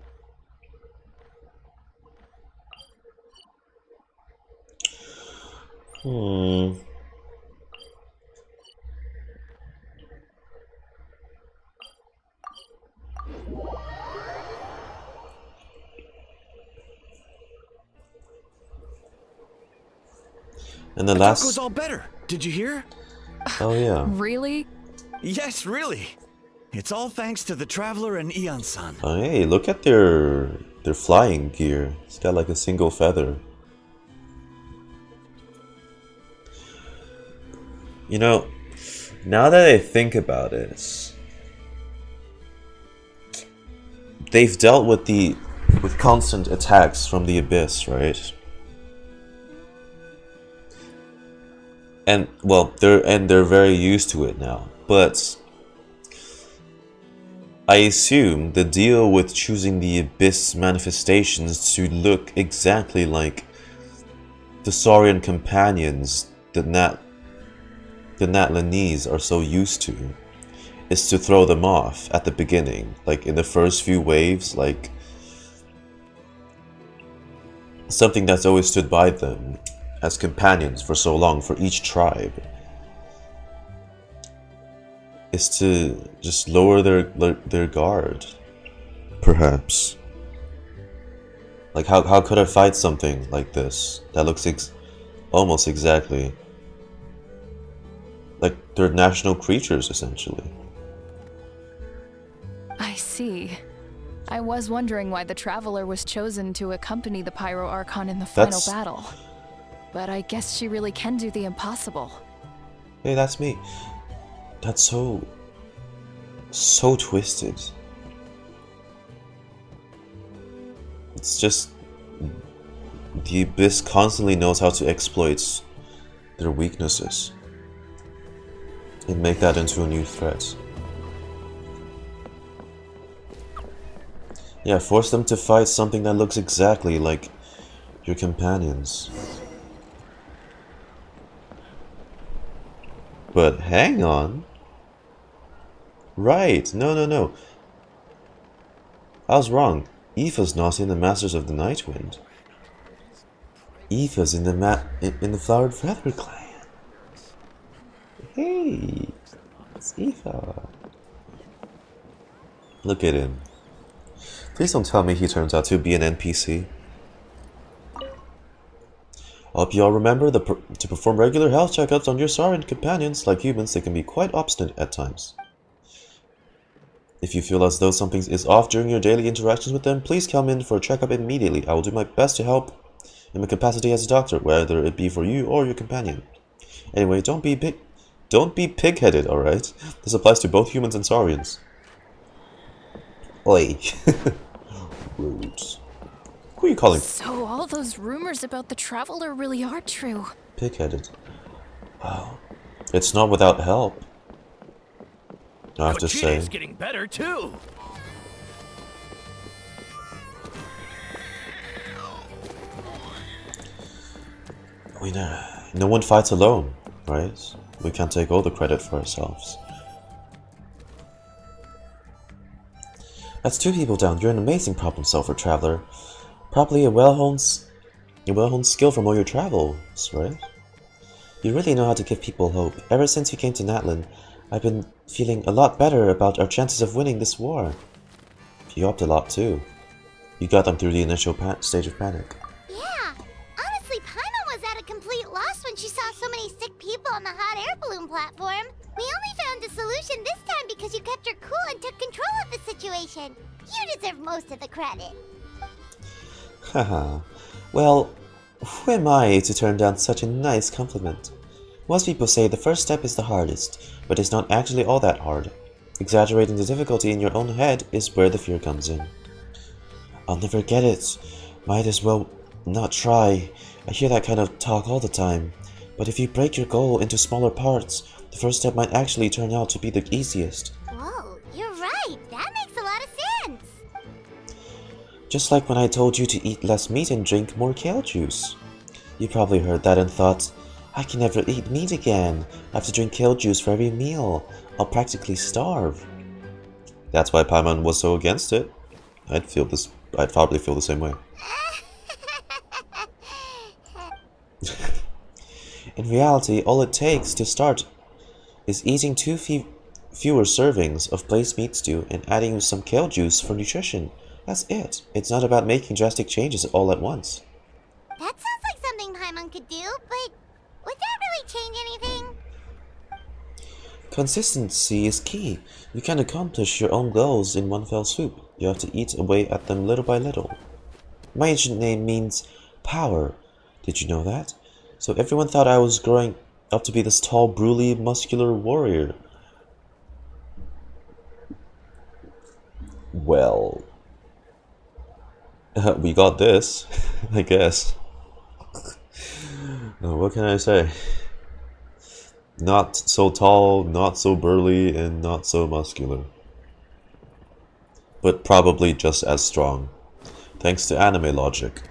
And the last... Goes all better. Did you hear? Oh yeah. Really? Yes, really. It's all thanks to the Traveler and Ian-san. Oh, hey, look at their flying gear. It's got like a single feather. You know, now that I think about it, they've dealt with constant attacks from the abyss, right? And well, they're very used to it now. But I assume the deal with choosing the abyss manifestations to look exactly like the Saurian companions that the Natlanese are so used to is to throw them off at the beginning, like in the first few waves, like something that's always stood by them as companions for so long for each tribe is to just lower their guard, perhaps. Like how could I fight something like this that looks almost exactly like they're national creatures, essentially. I see. I was wondering why the Traveler was chosen to accompany the Pyro Archon in the final battle. But I guess she really can do the impossible. Hey, that's me. That's so twisted. It's just the Abyss constantly knows how to exploit their weaknesses and make that into a new threat. Yeah, force them to fight something that looks exactly like your companions. But hang on. Right, no. I was wrong. Aoife's not in the Masters of the Nightwind. Aoife's in the Flowered Feather Clan. Hey, it's Aoife. Look at him. Please don't tell me he turns out to be an NPC. Hope you all remember to perform regular health checkups on your Saurian companions. Like humans, they can be quite obstinate at times. If you feel as though something is off during your daily interactions with them, please come in for a checkup immediately. I will do my best to help in my capacity as a doctor, whether it be for you or your companion. Anyway, don't be pig-headed, alright? This applies to both humans and Saurians. Oi. Rude. Who are you calling? So all those rumors about the Traveler really are true. Pig-headed. Wow. It's not without help, I have to say. Kochide's getting better too. No one fights alone, right? We can't take all the credit for ourselves. That's 2 people down. You're an amazing problem solver, Traveler. Probably a well-honed skill from all your travels, right? You really know how to give people hope. Ever since you came to NATLAN, I've been feeling a lot better about our chances of winning this war. You helped a lot too. You got them through the initial stage of panic. Yeah, honestly, Paimon was at a complete loss when she saw so many sick people on the hot air balloon platform. We only found a solution this time because you kept your cool and took control of the situation. You deserve most of the credit. Haha. Well, who am I to turn down such a nice compliment? Most people say the first step is the hardest, but it's not actually all that hard. Exaggerating the difficulty in your own head is where the fear comes in. I'll never get it. Might as well not try. I hear that kind of talk all the time. But if you break your goal into smaller parts, the first step might actually turn out to be the easiest. Whoa, you're right. That makes a lot of sense. Just like when I told you to eat less meat and drink more kale juice. You probably heard that and thought, I can never eat meat again. I have to drink kale juice for every meal. I'll practically starve. That's why Paimon was so against it. I'd probably feel the same way. In reality, all it takes to start is eating 2 fewer servings of placed meat stew and adding some kale juice for nutrition. That's it. It's not about making drastic changes all at once. That sounds like something Paimon could do, but would that really change anything? Consistency is key. You can't accomplish your own goals in one fell swoop. You have to eat away at them little by little. My ancient name means power. Did you know that? So everyone thought I was growing up to be this tall, burly, muscular warrior. Well, we got this, I guess. What can I say? Not so tall, not so burly, and not so muscular. But probably just as strong, thanks to anime logic.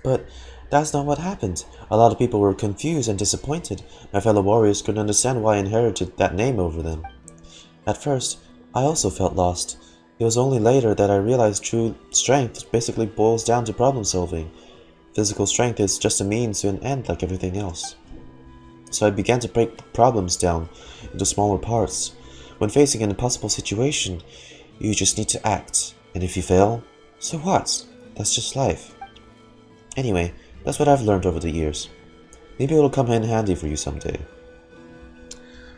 But that's not what happened. A lot of people were confused and disappointed. My fellow warriors couldn't understand why I inherited that name over them. At first, I also felt lost. It was only later that I realized true strength basically boils down to problem solving. Physical strength is just a means to an end like everything else. So I began to break problems down into smaller parts. When facing an impossible situation, you just need to act. And if you fail, so what? That's just life. Anyway, that's what I've learned over the years. Maybe it'll come in handy for you someday.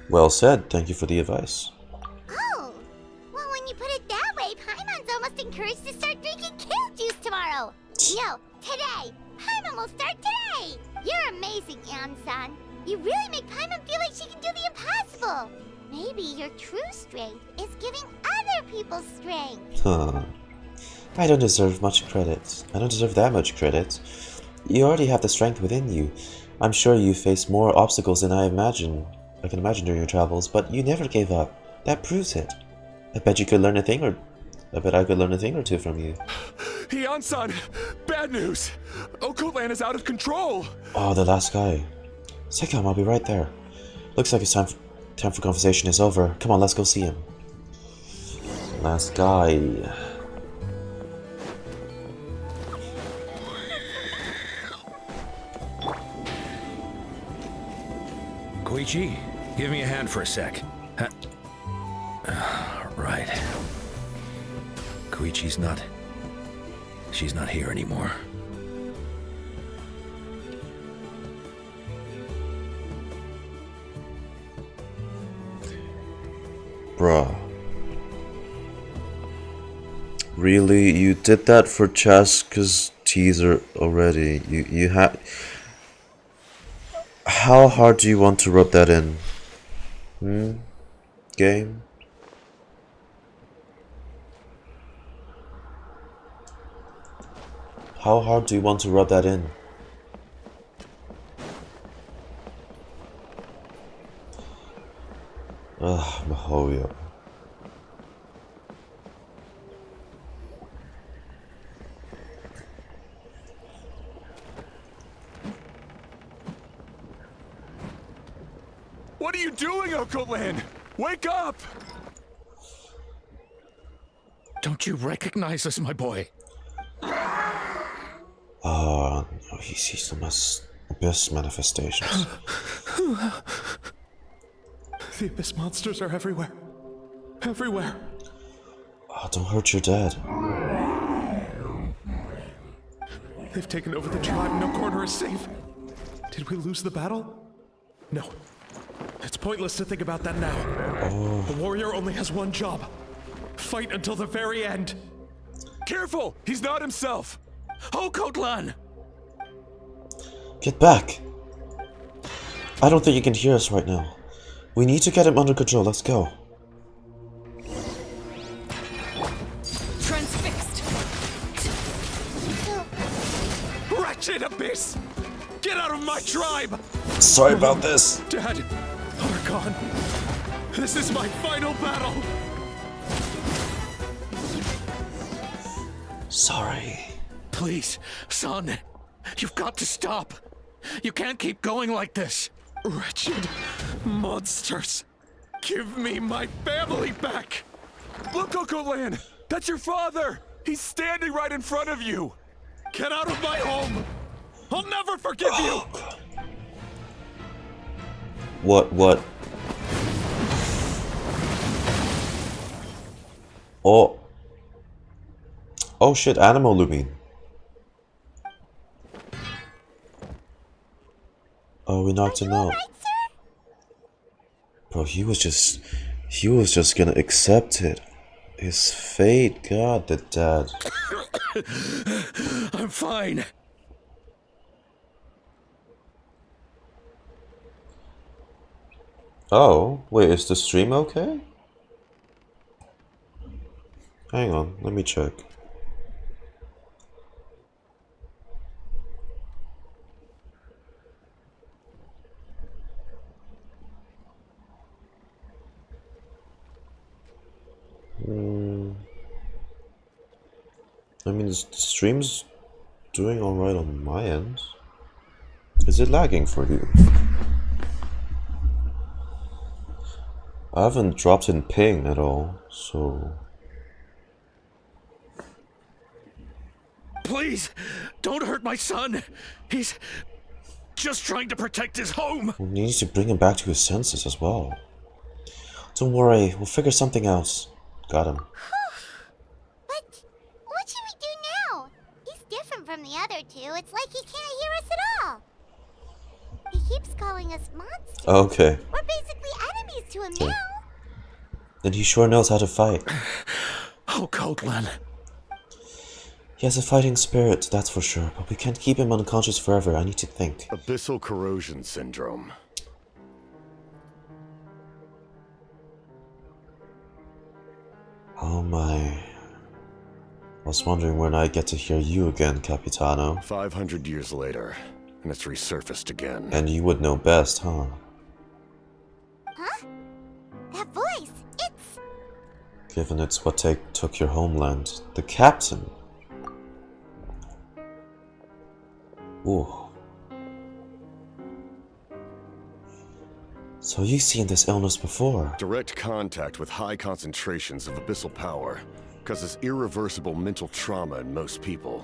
Well said, thank you for the advice. Oh, well, when you put it that way, Paimon's almost encouraged to start drinking kale juice tomorrow. No, today. Paimon will start today. You're amazing, Ian-san. You really make Paimon feel like she can do the impossible. Maybe your true strength is giving other people strength. Huh. I don't deserve much credit. I don't deserve that much credit. You already have the strength within you. I'm sure you faced more obstacles than I can imagine during your travels, but you never gave up. That proves it. I bet I could learn a thing or two from you. Ian-san! Bad news! Occult Land is out of control! Oh, the last guy. Sekam, I'll be right there. Looks like it's time for conversation is over. Come on, let's go see him. Last guy. Koichi, give me a hand for a sec. Right. Koichi's not... She's not here anymore. Bruh. Really? You did that for Chaska's teaser already? You had... How hard do you want to rub that in? Game? How hard do you want to rub that in? Ugh, Mahoya. What are you doing, Occult Land? Wake up! Don't you recognize us, my boy? No, he sees them as abyss manifestations. The abyss monsters are everywhere. Everywhere. Oh, don't hurt your dad. They've taken over the tribe. No corner is safe. Did we lose the battle? No. It's pointless to think about that now. The warrior only has one job. Fight until the very end. Careful! He's not himself! Occult Land! Get back! I don't think you can hear us right now. We need to get him under control. Let's go. Transfixed. Wretched abyss! Get out of my tribe! Sorry about this. Dad! Archon! This is my final battle! Sorry. Please, son, you've got to stop. You can't keep going like this. Wretched monsters! Give me my family back! Look, Occult Land! That's your father! He's standing right in front of you! Get out of my home! I'll never forgive you! What? Oh. Oh shit, Animal Lumine. Oh, we knocked him out. Right, sir? Bro, he was just gonna accept it. His fate, God, the dad. I'm fine. Oh, wait, is the stream okay? Hang on, let me check. I mean, the stream's doing alright on my end. Is it lagging for you? I haven't dropped in ping at all, so... Please, don't hurt my son. He's just trying to protect his home. We need to bring him back to his senses as well. Don't worry, we'll figure something else. Got him. But what should we do now? He's different from the other two. It's like he can't hear us at all. He keeps calling us monsters. Okay. We're basically enemies to him Okay. now. Then he sure knows how to fight. Oh, Coatlan. He has a fighting spirit, that's for sure, but we can't keep him unconscious forever. I need to think. Abyssal corrosion syndrome. Oh my. I was wondering when I'd get to hear you again, Capitano. 500 years later, and it's resurfaced again. And you would know best, huh? Huh? That voice, it's... Given it's what took your homeland. The captain. Ooh. So you've seen this illness before? Direct contact with high concentrations of abyssal power causes irreversible mental trauma in most people.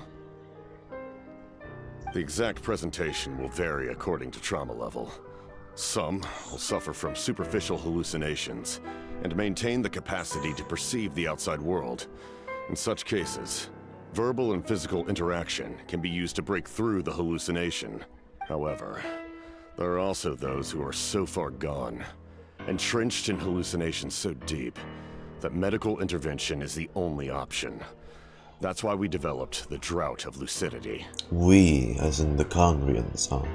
The exact presentation will vary according to trauma level. Some will suffer from superficial hallucinations and maintain the capacity to perceive the outside world. In such cases, verbal and physical interaction can be used to break through the hallucination. However, there are also those who are so far gone, entrenched in hallucinations so deep, that medical intervention is the only option. That's why we developed the Drought of Lucidity. We, as in the Congrians, huh?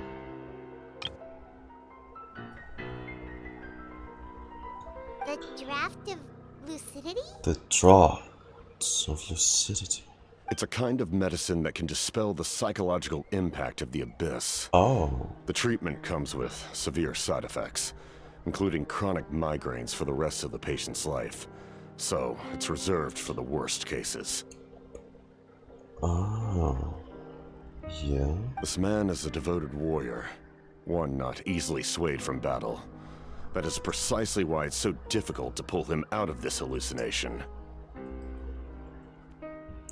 The draft of lucidity? The Draughts of Lucidity. It's a kind of medicine that can dispel the psychological impact of the abyss. Oh. The treatment comes with severe side effects, including chronic migraines for the rest of the patient's life. So, it's reserved for the worst cases. Oh. Yeah? This man is a devoted warrior, one not easily swayed from battle. That is precisely why it's so difficult to pull him out of this hallucination.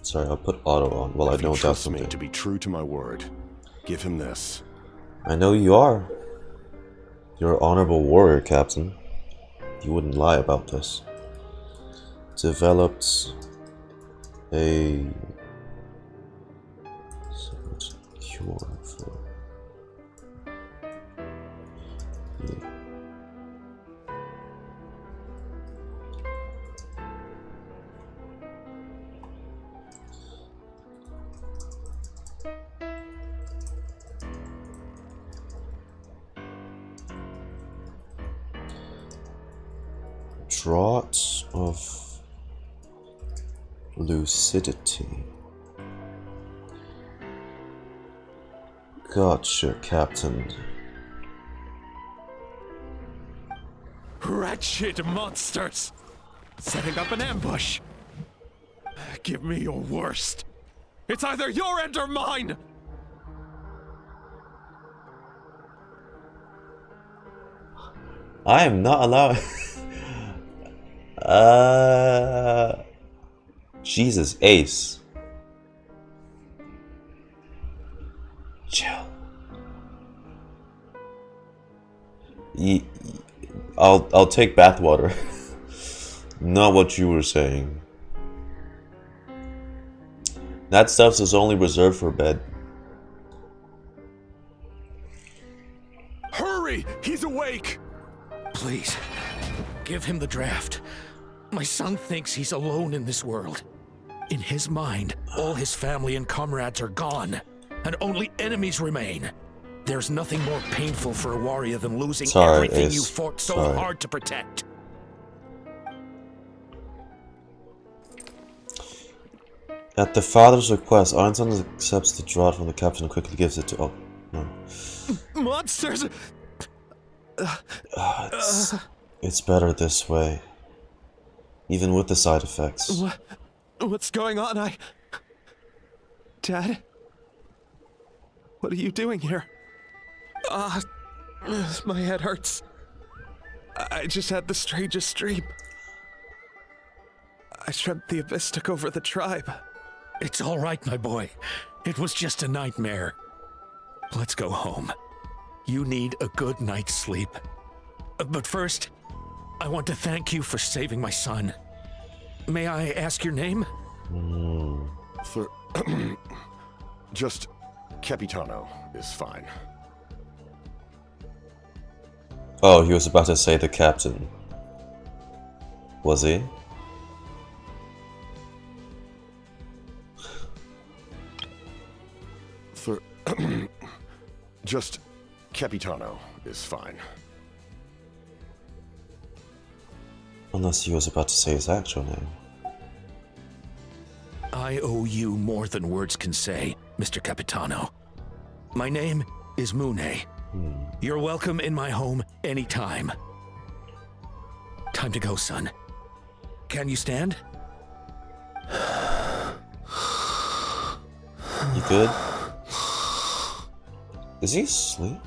Sorry, I'll put auto on. Well, I know that's something. Me to be true to my word, give him this. I know you are. You're an honorable warrior, Captain. You wouldn't lie about this. Developed a cure for... Yeah. Draught of Lucidity. Gotcha, Captain. Wretched monsters! Setting up an ambush! Give me your worst! It's either your end or mine! I am not allowed... Jesus, Ace. Chill. I'll take bathwater. Not what you were saying. That stuff is only reserved for bed. Hurry! He's awake! Please, Give him the draft. My son thinks he's alone in this world. In his mind, all his family and comrades are gone, and only enemies remain. There's nothing more painful for a warrior than losing everything you fought so hard to protect. At the father's request, Ironson accepts the draught from the captain and quickly gives it to... Oh, no. Monsters! It's better this way. Even with the side effects. What's going on? Dad? What are you doing here? My head hurts. I just had the strangest dream. I dreamt the Abyss took over the tribe. It's all right, my boy. It was just a nightmare. Let's go home. You need a good night's sleep. But first, I want to thank you for saving my son. May I ask your name? For just Capitano is fine. Oh, he was about to say the captain. Was he? For just Capitano is fine. Unless he was about to say his actual name. I owe you more than words can say, Mr. Capitano. My name is Mune. You're welcome in my home anytime. Time to go, son. Can you stand? You good? Is he asleep?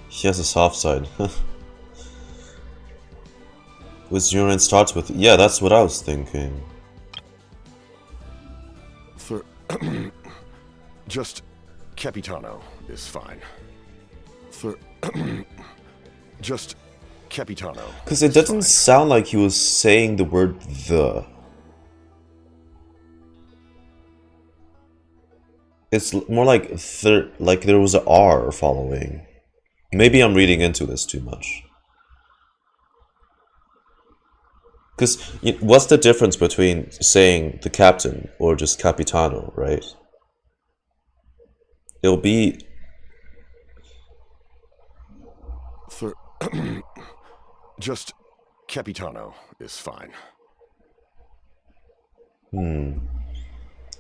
He has a soft side. His urine starts with... Yeah, that's what I was thinking. For just Capitano is fine. For just Capitano. Because it doesn't sound like he was saying the word the. It's more like like there was an R following. Maybe I'm reading into this too much. Because what's the difference between saying the captain or just Capitano, right? It'll be... For just Capitano is fine.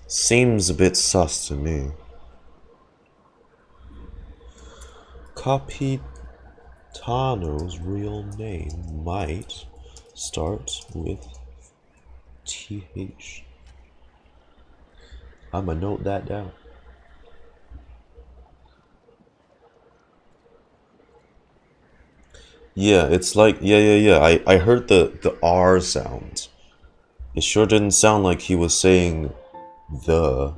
Seems a bit sus to me. Capitano's real name might start with TH. I'ma note that down. Yeah, it's like yeah. I heard the R sound. It sure didn't sound like he was saying the.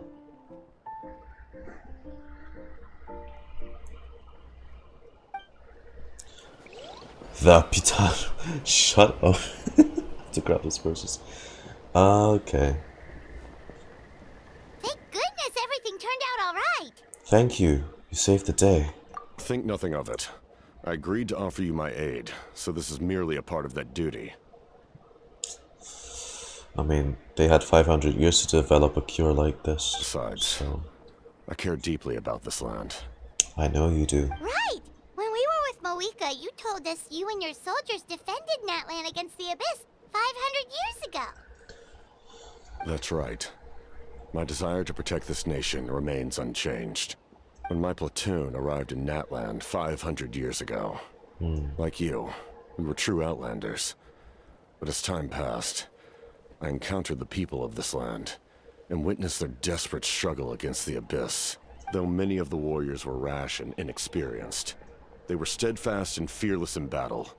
The Pitano. Shut up. To grab those purses. Okay. Thank goodness everything turned out all right. Thank you. You saved the day. Think nothing of it. I agreed to offer you my aid, so this is merely a part of that duty. I mean, they had 500 years to develop a cure like this. Besides, so I care deeply about this land. I know you do. Right! When we were with Moika, you told us you and your soldiers defended NATLAN against the Abyss 500 years ago. That's right. My desire to protect this nation remains unchanged. When my platoon arrived in NATLAN 500 years ago, like you, we were true outlanders. But as time passed, I encountered the people of this land and witnessed their desperate struggle against the Abyss. Though many of the warriors were rash and inexperienced, they were steadfast and fearless in battle,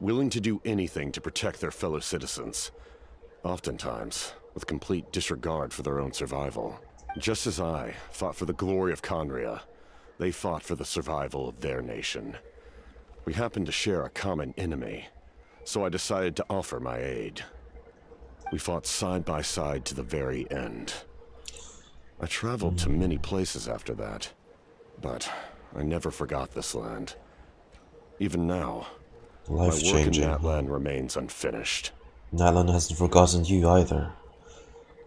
willing to do anything to protect their fellow citizens, oftentimes with complete disregard for their own survival. Just as I fought for the glory of Conria, they fought for the survival of their nation. We happened to share a common enemy, so I decided to offer my aid. We fought side by side to the very end. I traveled to many places after that, but I never forgot this land. Even now, My work in Life-changing. NATLAN remains unfinished. NATLAN hasn't forgotten you either.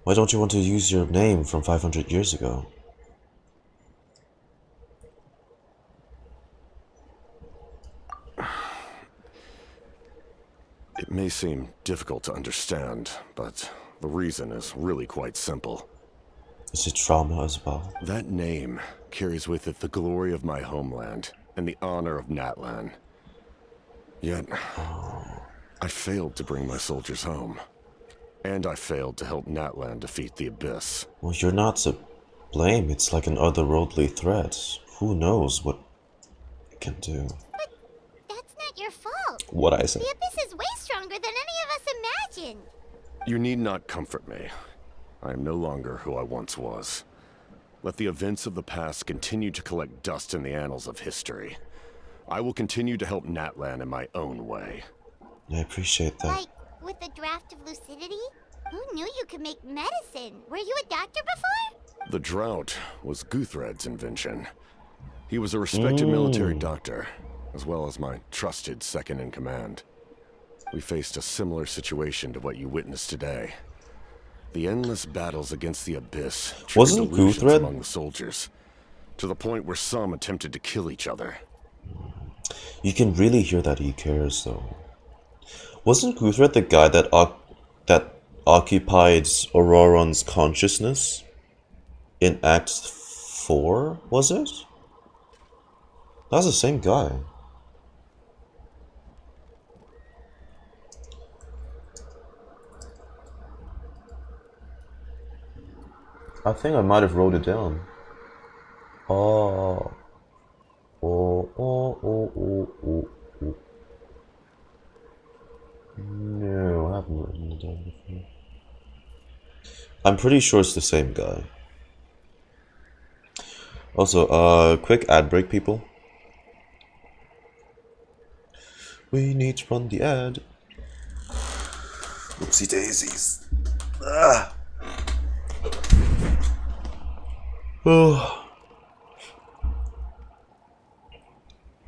Why don't you want to use your name from 500 years ago? It may seem difficult to understand, but the reason is really quite simple. Is it trauma as well? That name carries with it the glory of my homeland and the honor of NATLAN. Yet, I failed to bring my soldiers home. And I failed to help NATLAN defeat the Abyss. Well, you're not to blame. It's like an otherworldly threat. Who knows what it can do? But that's not your fault. What I say? The Abyss is way stronger than any of us imagined. You need not comfort me. I am no longer who I once was. Let the events of the past continue to collect dust in the annals of history. I will continue to help NATLAN in my own way. I appreciate that. Like, with the draft of lucidity? Who knew you could make medicine? Were you a doctor before? The drought was Guthred's invention. He was a respected military doctor, as well as my trusted second-in-command. We faced a similar situation to what you witnessed today. The endless battles against the Abyss Wasn't delusions Guthred among the soldiers, to the point where some attempted to kill each other. You can really hear that he cares, though. Wasn't Guthred the guy that occupied Auroron's consciousness in Act 4? Was it? That was the same guy. I think I might have wrote it down. Oh. Oh. No, I haven't written it down before. I'm pretty sure it's the same guy. Also, quick ad break, people. We need to run the ad. Oopsie daisies. Ah. Oh.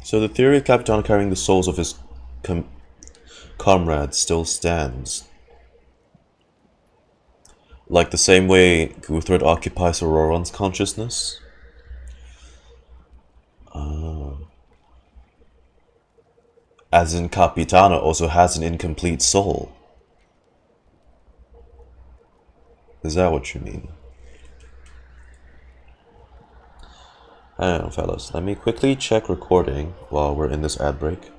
So the theory of Capitan carrying the souls of his comrades still stands. Like the same way Guthred occupies Auroron's consciousness. As in, Capitana also has an incomplete soul. Is that what you mean? I don't know, fellas. Let me quickly check recording while we're in this ad break.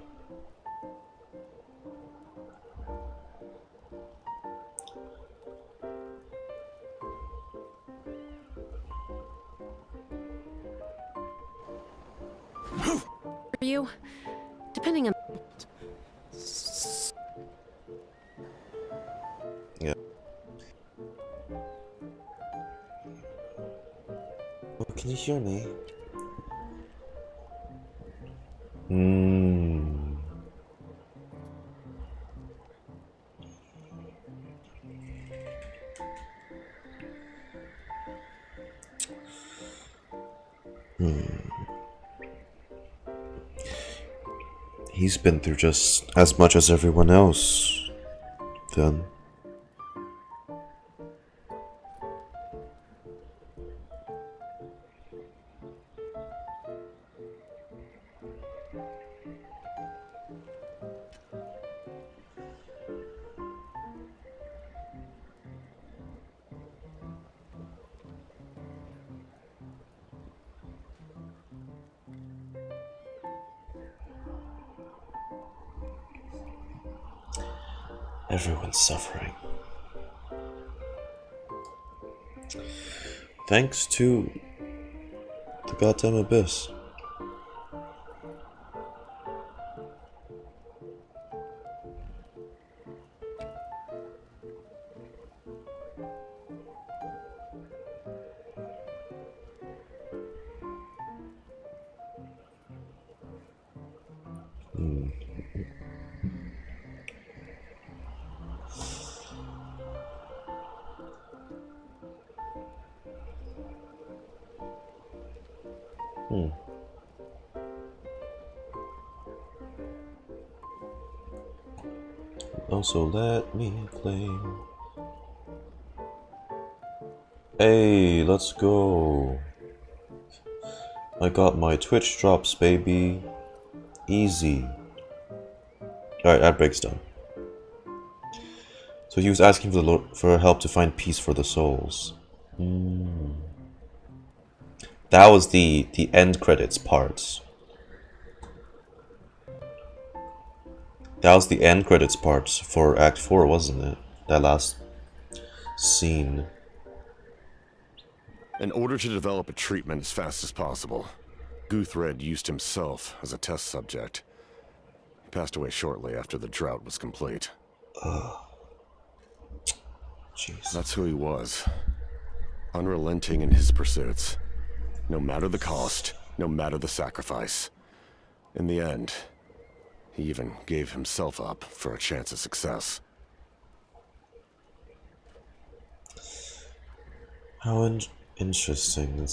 For you, depending on... Yeah. Oh, can you hear me? He's been through just as much as everyone else, then. Everyone's suffering. Thanks to the goddamn Abyss. Also, let me claim. Hey, let's go. I got my Twitch drops, baby. Easy. Alright, that breaks down. So he was asking for the Lord for help to find peace for the souls. That was the end credits part. That was the end credits part for Act 4, wasn't it? That last scene. In order to develop a treatment as fast as possible, Guthred used himself as a test subject. He passed away shortly after the drought was complete. Jeez. That's who he was. Unrelenting in his pursuits. No matter the cost, no matter the sacrifice. In the end, he even gave himself up for a chance of success. How interesting.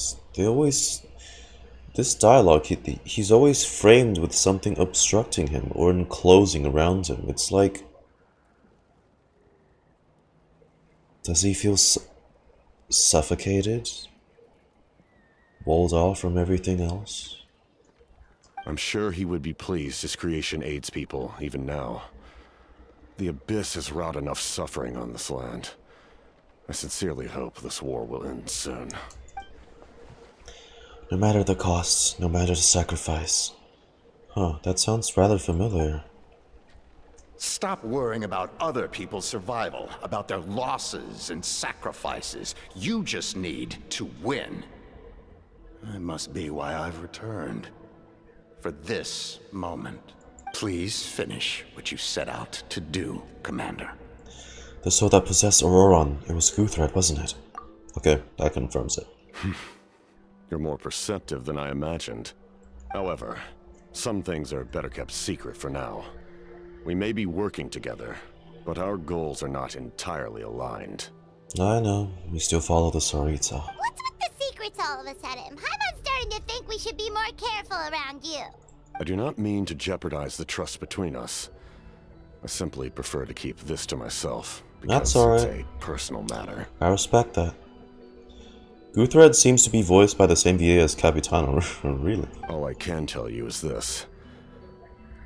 This dialogue, he's always framed with something obstructing him or enclosing around him. It's like, does he feel suffocated? Walled off from everything else? I'm sure he would be pleased his creation aids people, even now. The Abyss has wrought enough suffering on this land. I sincerely hope this war will end soon. No matter the costs, no matter the sacrifice. Huh, that sounds rather familiar. Stop worrying about other people's survival, about their losses and sacrifices. You just need to win. That must be why I've returned. For this moment. Please finish what you set out to do, Commander. The soul that possessed Auroron, it was Guthred, wasn't it? Okay, that confirms it. You're more perceptive than I imagined. However, some things are better kept secret for now. We may be working together, but our goals are not entirely aligned. I know, we still follow the Sarita. What's with the secrets all of a sudden? Paimon's starting to think we should be more careful around you. I do not mean to jeopardize the trust between us. I simply prefer to keep this to myself, because That's alright. it's a personal matter. I respect that. Guthred seems to be voiced by the same VA as Capitano, really. All I can tell you is this.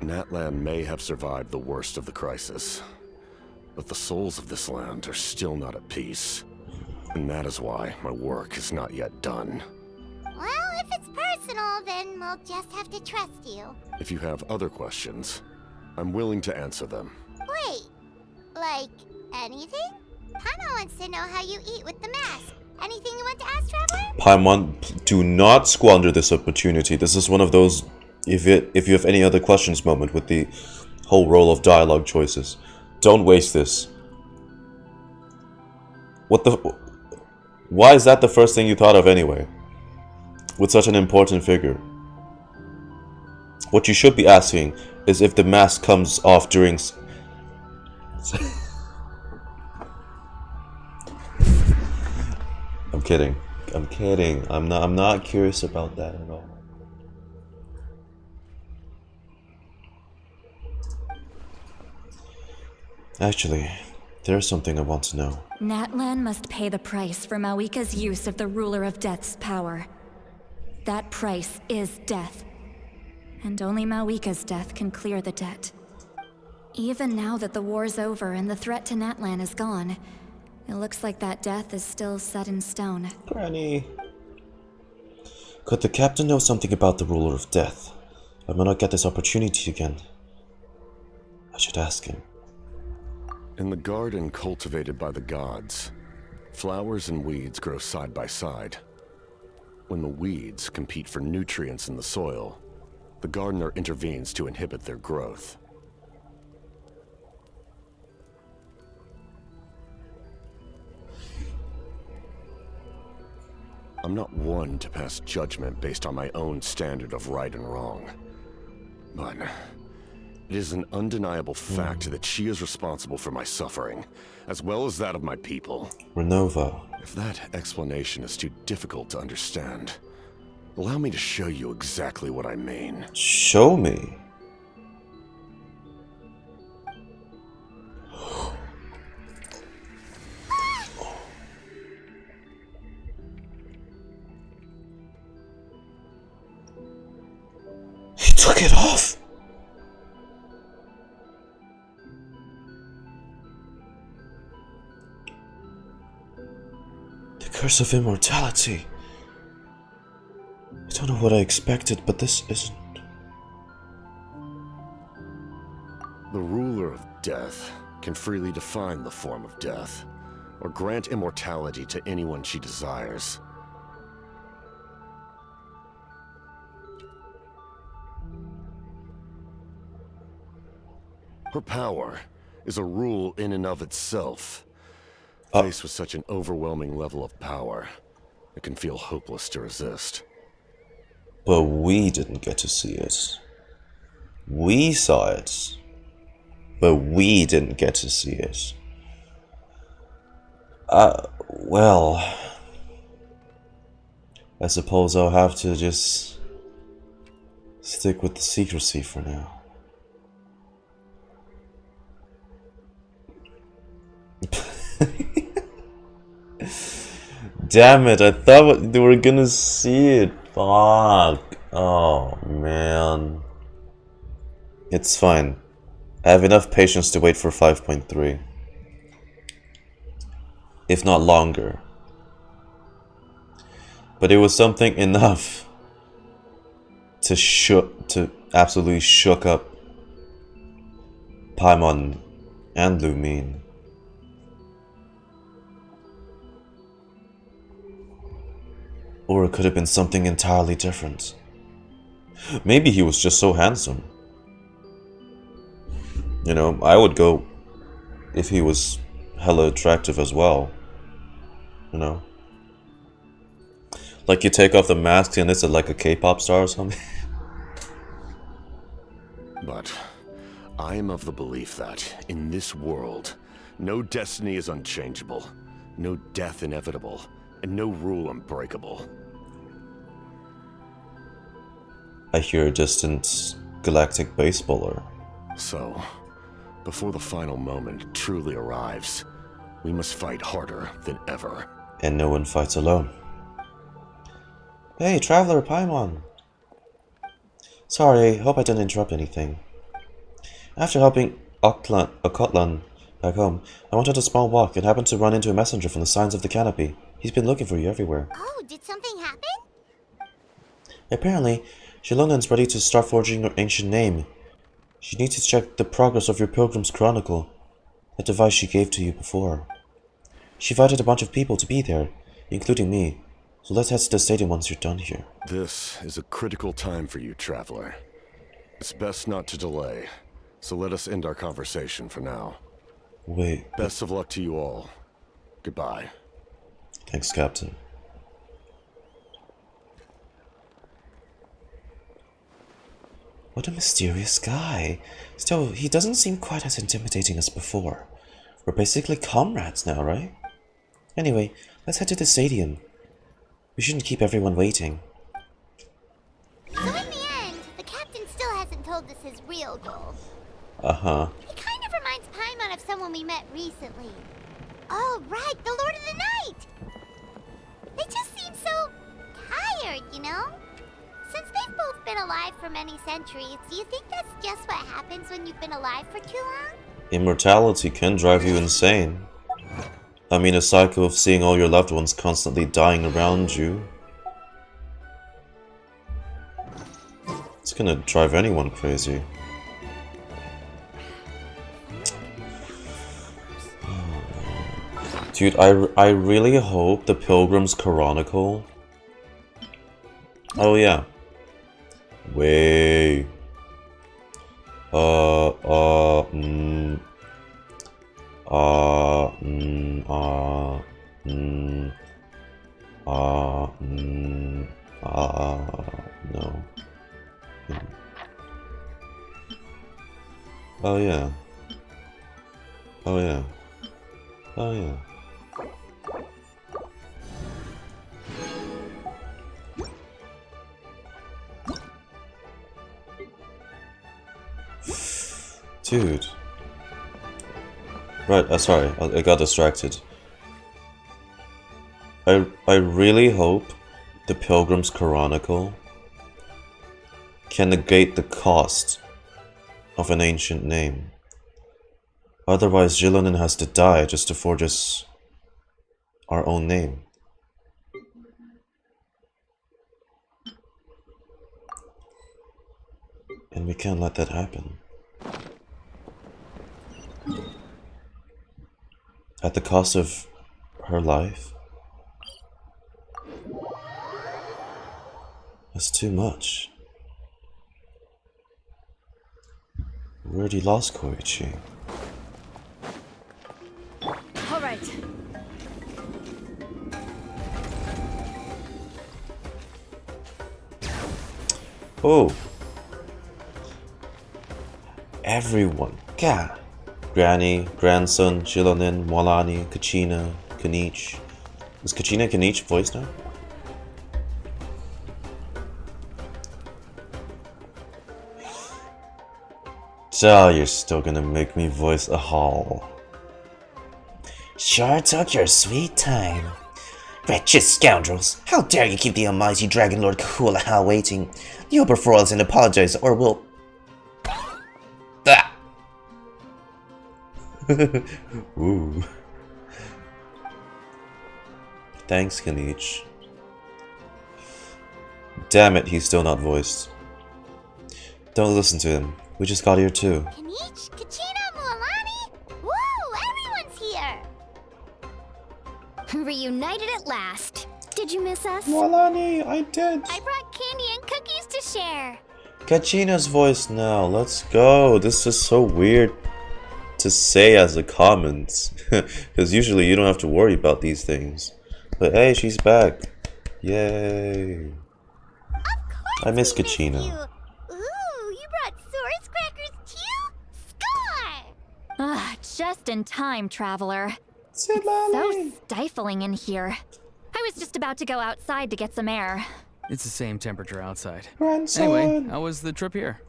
NATLAN may have survived the worst of the crisis, but the souls of this land are still not at peace. And that is why my work is not yet done. Well, if it's personal, then we'll just have to trust you. If you have other questions, I'm willing to answer them. Wait, like anything? Paimon wants to know how you eat with the mask. Anything you want to ask, Traveler? Paimon, do not squander this opportunity. This is one of those if you have any other questions moment with the whole roll of dialogue choices. Don't waste this. Why is that the first thing you thought of anyway? With such an important figure. What you should be asking is if the mask comes off during... I'm kidding. I'm kidding. I'm not curious about that at all. Actually, there's something I want to know. NATLAN must pay the price for Mawika's use of the Ruler of Death's power. That price is death. And only Mawika's death can clear the debt. Even now that the war's over and the threat to NATLAN is gone, it looks like that death is still set in stone. Granny. Could the captain know something about the Ruler of Death? I may not get this opportunity again. I should ask him. In the garden cultivated by the gods, flowers and weeds grow side by side. When the weeds compete for nutrients in the soil, the gardener intervenes to inhibit their growth. I'm not one to pass judgment based on my own standard of right and wrong. But it is an undeniable fact that she is responsible for my suffering, as well as that of my people. Renova. If that explanation is too difficult to understand, allow me to show you exactly what I mean. Show me. Knock it off! The curse of immortality. I don't know what I expected, but this isn't. The ruler of death can freely define the form of death, or grant immortality to anyone she desires. Her power is a rule in and of itself. Faced with such an overwhelming level of power, it can feel hopeless to resist. But we didn't get to see it. We saw it. But we didn't get to see it. Well, I suppose I'll have to just stick with the secrecy for now. Damn it, I thought they were gonna see it. Fuck. Oh, man. It's fine. I have enough patience to wait for 5.3. If not longer. But it was something enough to absolutely shook up Paimon and Lumine. Or it could have been something entirely different. Maybe he was just so handsome. You know, I would go if he was hella attractive as well. You know? Like you take off the mask and it's like a K-pop star or something. But I am of the belief that, in this world, no destiny is unchangeable, no death inevitable, and no rule unbreakable. I hear a distant galactic baseballer. So, before the final moment truly arrives, we must fight harder than ever. And no one fights alone. Hey, Traveler Paimon! Sorry, hope I didn't interrupt anything. After helping Okotlan back home, I wanted a small walk and happened to run into a messenger from the Signs of the Canopy. He's been looking for you everywhere. Oh, did something happen? Apparently, Shilonan's ready to start forging your ancient name. She needs to check the progress of your Pilgrim's Chronicle, that device she gave to you before. She invited a bunch of people to be there, including me, so let's head to the stadium once you're done here. This is a critical time for you, Traveler. It's best not to delay, so let us end our conversation for now. Wait. Best of luck to you all. Goodbye. Thanks, Captain. What a mysterious guy. Still, he doesn't seem quite as intimidating as before. We're basically comrades now, right? Anyway, let's head to the stadium. We shouldn't keep everyone waiting. So in the end, the captain still hasn't told us his real goal. Uh-huh. He kind of reminds Paimon of someone we met recently. Oh, right, the Lord of the Night! They just seem so tired, you know? Since they've both been alive for many centuries, do you think that's just what happens when you've been alive for too long? Immortality can drive you insane. I mean, a cycle of seeing all your loved ones constantly dying around you. It's gonna drive anyone crazy. Dude, I really hope the Pilgrim's Chronicle. Oh yeah. Way. No. Oh yeah. Oh yeah. Oh yeah. Dude. Right, sorry, I got distracted. I really hope the Pilgrim's Chronicle can negate the cost of an ancient name. Otherwise, Jilonin has to die just to forge us our own name. And we can't let that happen. At the cost of her life? That's too much. We already lost Koichi. All right. Oh. Everyone. God. Granny, grandson, Jilonin, Molani, Kachina, Kanich. Is Kachina Kanich voiced now? So you're still gonna make me voice a Hall. Sure took your sweet time. Wretched scoundrels! How dare you keep the almighty Dragon Lord Kahula waiting? You'll prefer us and apologize, or we'll... Ah! Ooh. Thanks, Kanich. Damn it, he's still not voiced. Don't listen to him. We just got here too. Kanich, Kachina, Mualani? Woo! Everyone's here! Reunited at last. Did you miss us? Mualani, I did. I brought candy and cookies to share. Kachina's voice now. Let's go. This is so weird to say as a comment. Because usually you don't have to worry about these things. But hey, she's back. Yay. I miss Kachina. Ooh, you brought Source crackers too? Score! Ah, just in time, traveler. It's so stifling in here. I was just about to go outside to get some air. It's the same temperature outside. Grandson. Anyway, how was the trip here?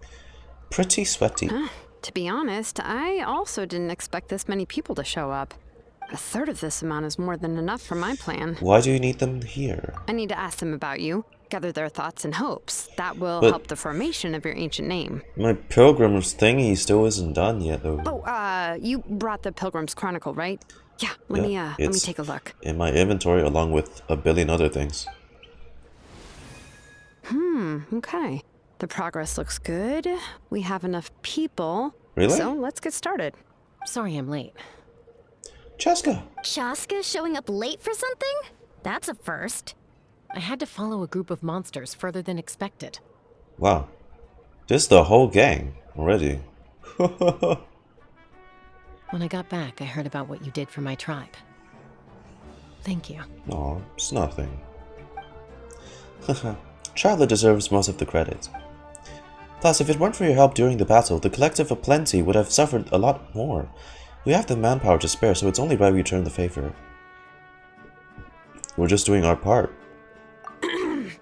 Pretty sweaty. To be honest, I also didn't expect this many people to show up. A third of this amount is more than enough for my plan. Why do you need them here? I need to ask them about you, gather their thoughts and hopes. That will But help the formation of your ancient name. My Pilgrim's thingy still isn't done yet, though. Oh, you brought the Pilgrim's Chronicle, right? Yeah, let me take a look. In my inventory, along with a billion other things. Okay. The progress looks good. We have enough people. Really? So let's get started. Sorry I'm late. Chaska! Chaska showing up late for something? That's a first. I had to follow a group of monsters further than expected. Wow. This is the whole gang already. When I got back, I heard about what you did for my tribe. Thank you. Aw, it's nothing. Traveler deserves most of the credit. Plus, if it weren't for your help during the battle, the Collective of Plenty would have suffered a lot more. We have the manpower to spare, so it's only right we return the favor. We're just doing our part.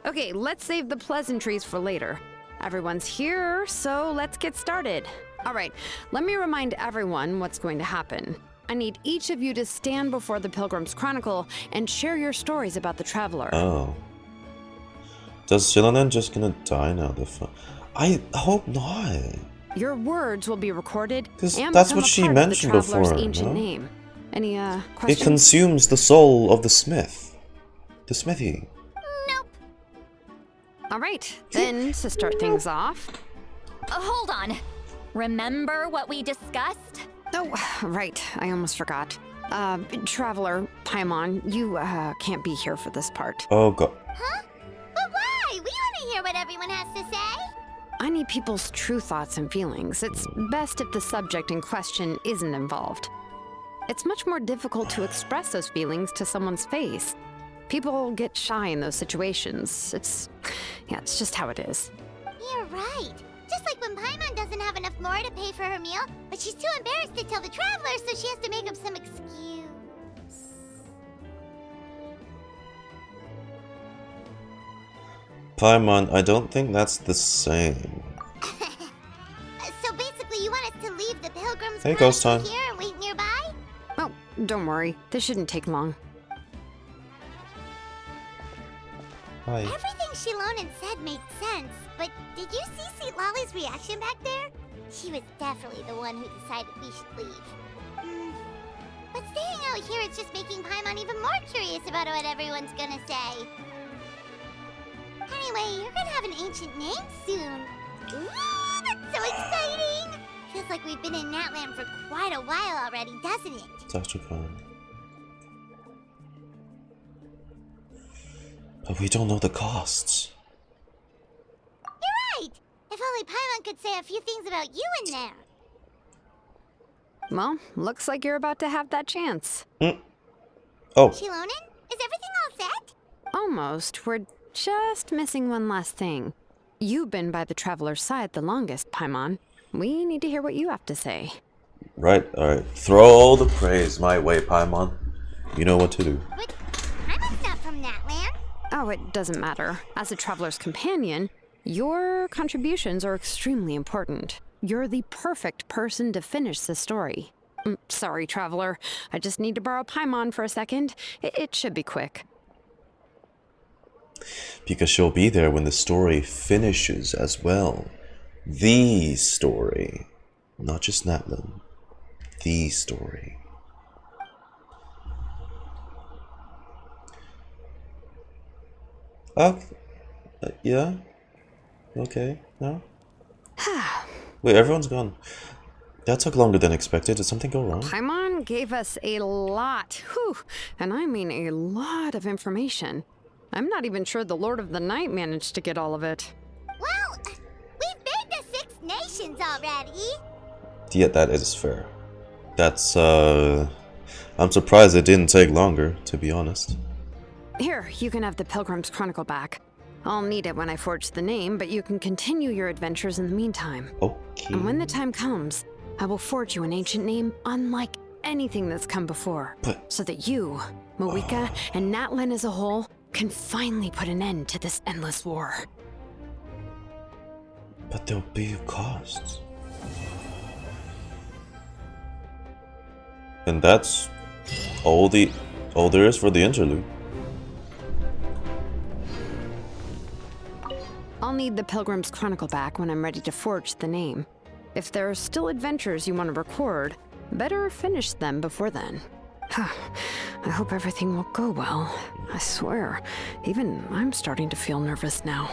Okay, let's save the pleasantries for later. Everyone's here, so let's get started. All right, let me remind everyone what's going to happen. I need each of you to stand before the Pilgrim's Chronicle and share your stories about the Traveler. Oh. Does Jilonin just gonna die now? I hope not. Your words will be recorded and that's become what a she part mentioned of the Traveler's before, ancient no? name. Any questions? It consumes the soul of the smith. The smithy. All right, then to start things off. Hold on. Remember what we discussed? Oh, right. I almost forgot. Traveler, Paimon, you can't be here for this part. Oh god. Huh? But why? We want to hear what everyone has to say. I need people's true thoughts and feelings. It's best if the subject in question isn't involved. It's much more difficult to express those feelings to someone's face. People get shy in those situations. It's just how it is. You're right. Just like when Paimon doesn't have enough more to pay for her meal, but she's too embarrassed to tell the traveler, so she has to make up some excuse. Paimon, I don't think that's the same. So basically, you want us to leave the Pilgrim's Hey, Ghost Chronicle Time. here and wait nearby? Oh, don't worry. This shouldn't take long. Hi. Everything Shilonen said made sense, but did you see Sweet Lolly's reaction back there? She was definitely the one who decided we should leave. But staying out here is just making Paimon even more curious about what everyone's gonna say. Anyway, you're gonna have an ancient name soon. Ooh, that's so exciting! Feels like we've been in Natlan for quite a while already, doesn't it? It's actually fun. But we don't know the costs. You're right! If only Paimon could say a few things about you in there. Well, looks like you're about to have that chance. Oh. Shilonen, is everything all set? Almost. We're just missing one last thing. You've been by the Traveler's side the longest, Paimon. We need to hear what you have to say. Right, alright. Throw all the praise my way, Paimon. You know what to do. But Paimon's not from Natlan. Oh, it doesn't matter. As a Traveler's companion, your contributions are extremely important. You're the perfect person to finish the story. Sorry, Traveler. I just need to borrow Paimon for a second. It should be quick. Because she'll be there when the story finishes as well. The story. Not just Natlan. The story. Oh. Yeah? Okay. No? Wait, everyone's gone. That took longer than expected. Did something go wrong? Paimon gave us a lot. Whew. And I mean a lot of information. I'm not even sure the Lord of the Night managed to get all of it. Well, we've been to 6 nations already. Yeah, that is fair. That's, I'm surprised it didn't take longer, to be honest. Here, you can have the Pilgrim's Chronicle back. I'll need it when I forge the name, but you can continue your adventures in the meantime. Okay. And when the time comes, I will forge you an ancient name unlike anything that's come before. So that you, Moeka, and Natlan as a whole can finally put an end to this endless war. But there'll be costs. And that's all there is for the interlude. I'll need the Pilgrim's Chronicle back when I'm ready to forge the name. If there are still adventures you want to record, better finish them before then. I hope everything will go well. I swear, even I'm starting to feel nervous now.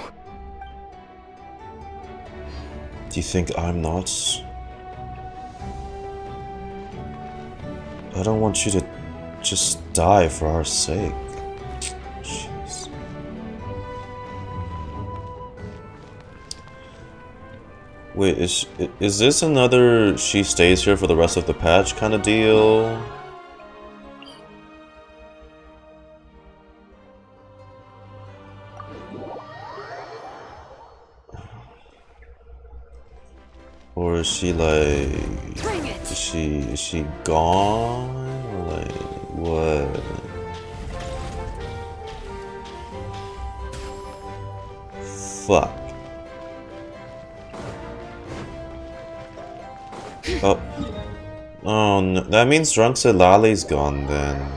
Do you think I'm not? I don't want you to just die for our sake. Jeez. Wait, is this another she stays here for the rest of the patch kind of deal? Or is she like... Is she gone? Or like, what? Fuck. Oh. Oh no, that means Drunxilali's gone then.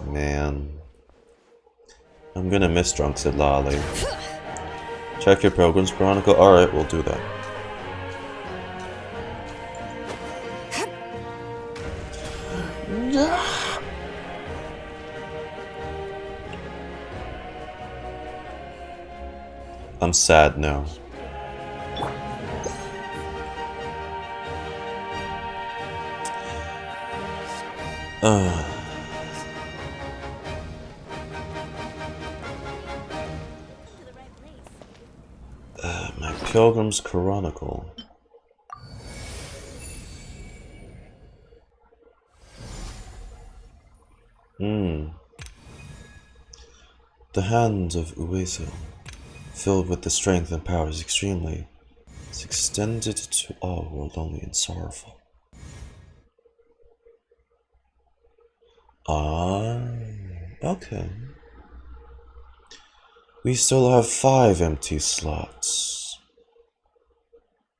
Man. I'm gonna miss Drunxilali. Check your Pilgrim's Chronicle. Alright, we'll do that. I'm sad now. My Pilgrim's Chronicle. The hand of Ueso, filled with the strength and powers extremely, is extended to all who are lonely and sorrowful. Okay. We still have 5 empty slots.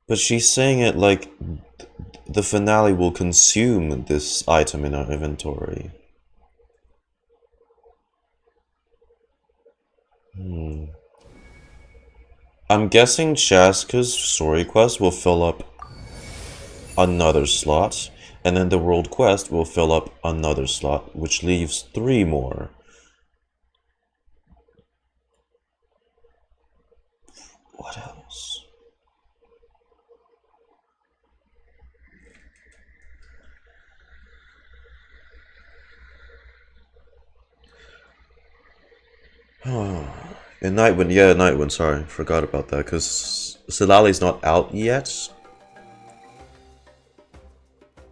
But she's saying it like the finale will consume this item in our inventory. I'm guessing Shaska's story quest will fill up another slot, and then the world quest will fill up another slot, which leaves 3 more. What else? And Nightwind, yeah, Nightwind, sorry, forgot about that, because Silali's not out yet.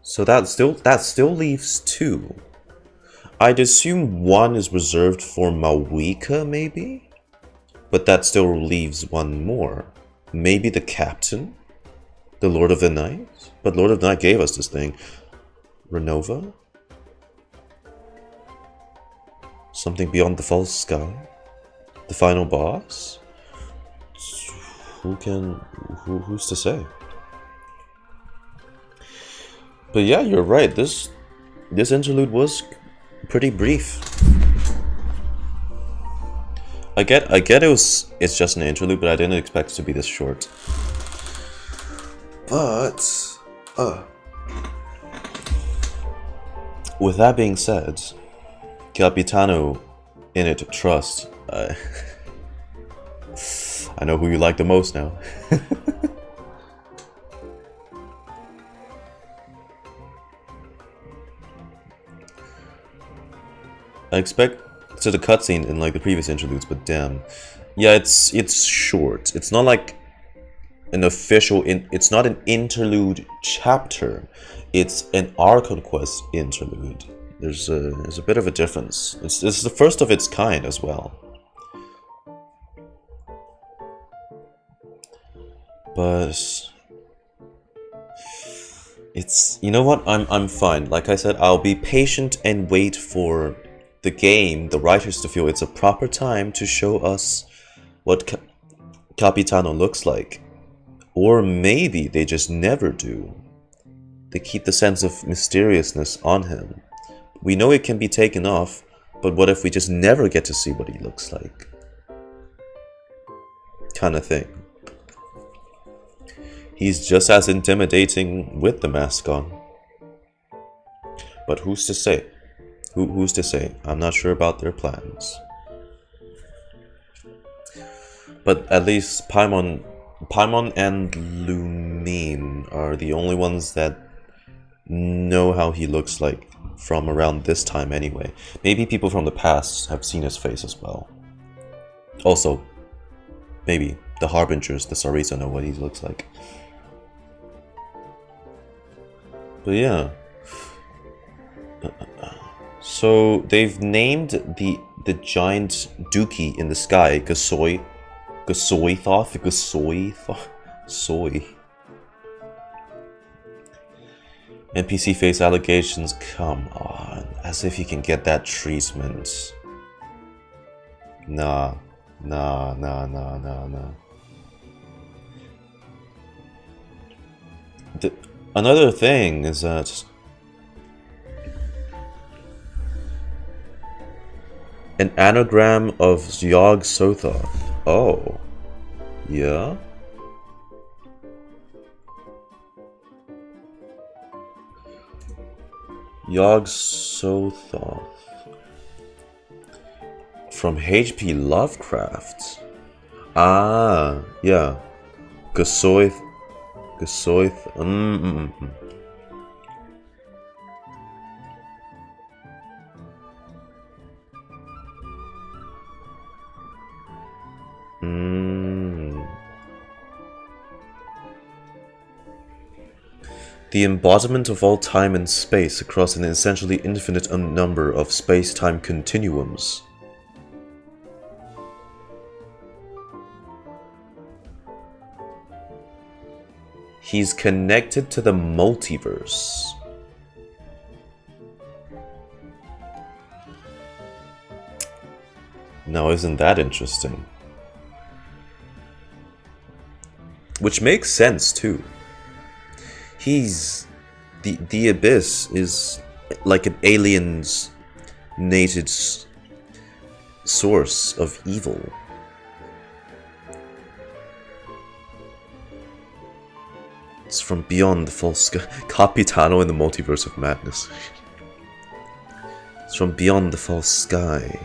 So that still leaves 2. I'd assume 1 is reserved for Mawika, maybe? But that still leaves 1 more. Maybe the Captain? The Lord of the Night? But Lord of the Night gave us this thing. Renova? Something beyond the false sky? The final boss? Who's to say? But yeah, you're right. This interlude was pretty brief. I get it's just an interlude, but I didn't expect it to be this short. But with that being said, Capitano in it trust. I know who you like the most now. I expect to the cutscene in like the previous interludes, but damn, yeah, it's short. It's not like an official. It's not an interlude chapter. It's an Archon Quest interlude. There's a bit of a difference. It's the first of its kind as well. But it's, you know what? I'm fine. Like I said, I'll be patient and wait for the game, the writers to feel it's a proper time to show us what Capitano looks like. Or maybe they just never do. They keep the sense of mysteriousness on him. We know it can be taken off, but what if we just never get to see what he looks like? Kind of thing. He's just as intimidating with the mask on. But who's to say? Who's to say? I'm not sure about their plans. But at least Paimon and Lumine are the only ones that know how he looks like from around this time anyway. Maybe people from the past have seen his face as well. Also, maybe the Harbingers, the Sarisa, know what he looks like. But yeah. So they've named the giant dookie in the sky Soy. NPC face allegations, come on, as if you can get that treatment. Nah. Another thing is that an anagram of Yog Sothoth. Oh. Yeah? Yog Sothoth. From H.P. Lovecraft. Ah, yeah. Gasoith. The embodiment of all time and space across an essentially infinite number of space-time continuums. He's connected to the multiverse. Now, isn't that interesting? Which makes sense, too. The Abyss is like an alien's native source of evil. It's from beyond the false sky. Capitano in the Multiverse of Madness. It's from beyond the false sky.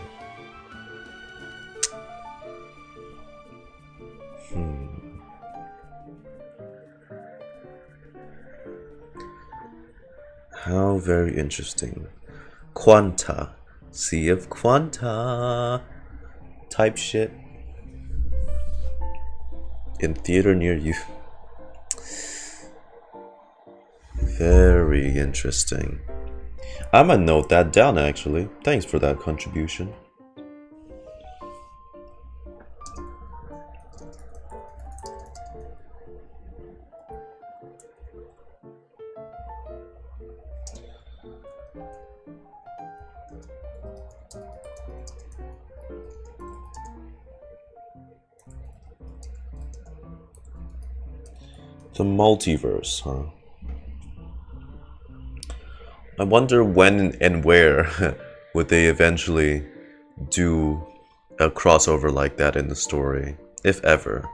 How very interesting. Quanta. Sea of Quanta. Type shit. In theater near you. Very interesting. I'm gonna note that down actually. Thanks for that contribution. The multiverse, huh? I wonder when and where would they eventually do a crossover like that in the story, if ever.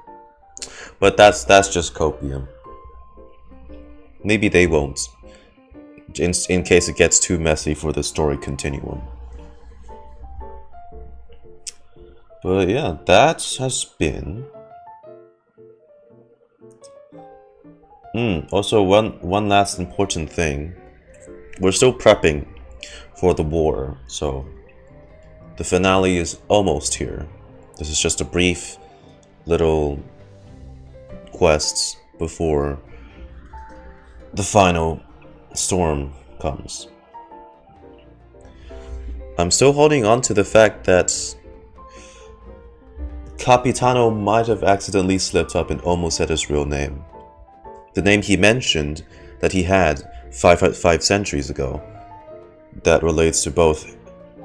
But that's just copium. Maybe they won't, in case it gets too messy for the story continuum. But yeah, that has been. Also, one last important thing. We're still prepping for the war, so the finale is almost here. This is just a brief little quest before the final storm comes. I'm still holding on to the fact that Capitano might have accidentally slipped up and almost said his real name. The name he mentioned that he had five centuries ago, that relates to both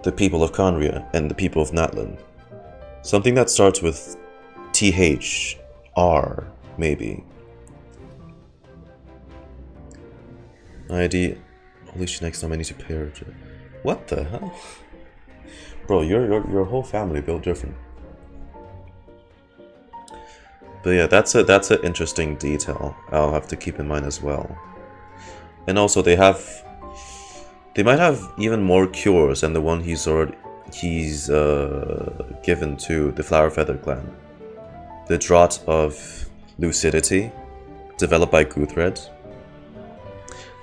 the people of Conria and the people of NATLAN. Something that starts with THR, maybe. ID. Holy shit, next time I need to pay her. What the hell? Bro, your whole family built different. But yeah, that's an interesting detail I'll have to keep in mind as well. And also they might have even more cures than the one he's given to the Flower Feather clan. The Draught of Lucidity, developed by Guthred.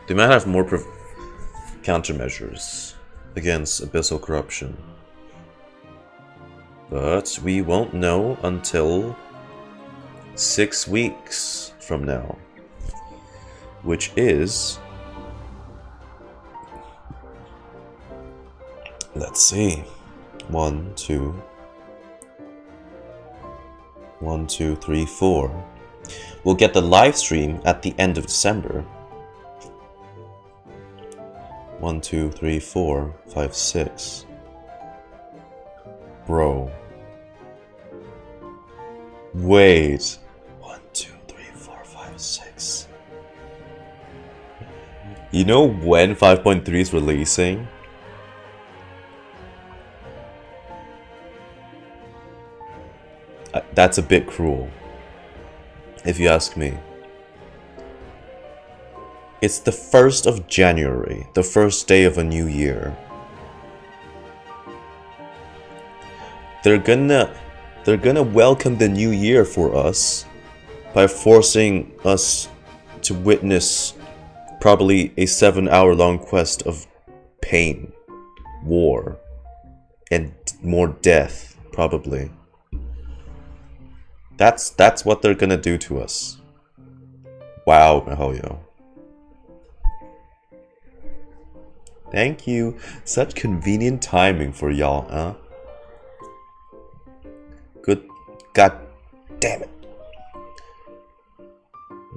They might have more countermeasures against abyssal corruption. But we won't know until 6 weeks from now, which is, let's see, 1, 2, 3, 4. We'll get the live stream at the end of December. 1, 2, 3, 4, 5, 6. Bro. Wait. 1, 2, 3, 4, 5, 6. You know when 5.3 is releasing? That's a bit cruel, if you ask me. It's the 1st of January, the first day of a new year. They're gonna welcome the new year for us by forcing us to witness probably a 7-hour-long quest of pain, war, and more death, probably. That's what they're gonna do to us. Wow, Mihoyo. Thank you. Such convenient timing for y'all, huh? Good. God damn it.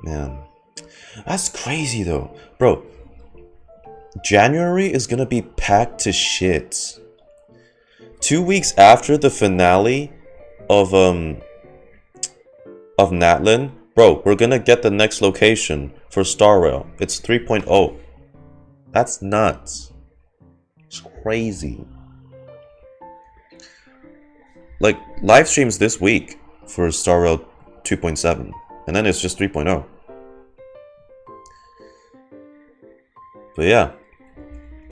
Man. That's crazy though. Bro. January is gonna be packed to shit. 2 weeks after the finale of NATLAN, bro, we're gonna get the next location for Star Rail. It's 3.0. That's nuts. It's crazy. Like, live streams this week for Star Rail 2.7, and then it's just 3.0. But yeah.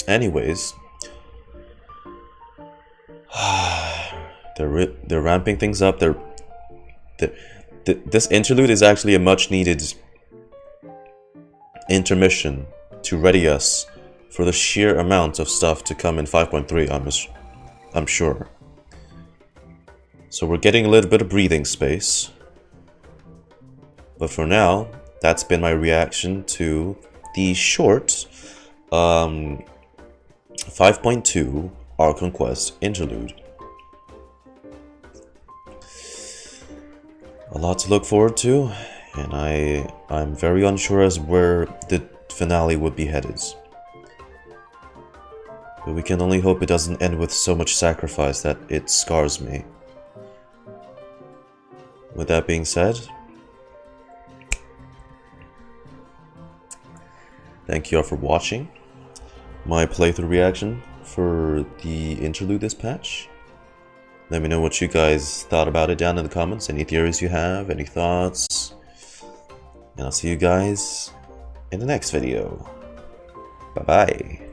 Anyways, they're ramping things up. This interlude is actually a much needed intermission to ready us for the sheer amount of stuff to come in 5.3. I'm sure. So we're getting a little bit of breathing space. But for now, that's been my reaction to the short 5.2 Archon Quest interlude. A lot to look forward to, and I'm very unsure as where the finale would be headed. But we can only hope it doesn't end with so much sacrifice that it scars me. With that being said, thank you all for watching my playthrough reaction for the interlude this patch. Let me know what you guys thought about it down in the comments. Any theories you have, any thoughts. And I'll see you guys in the next video. Bye bye.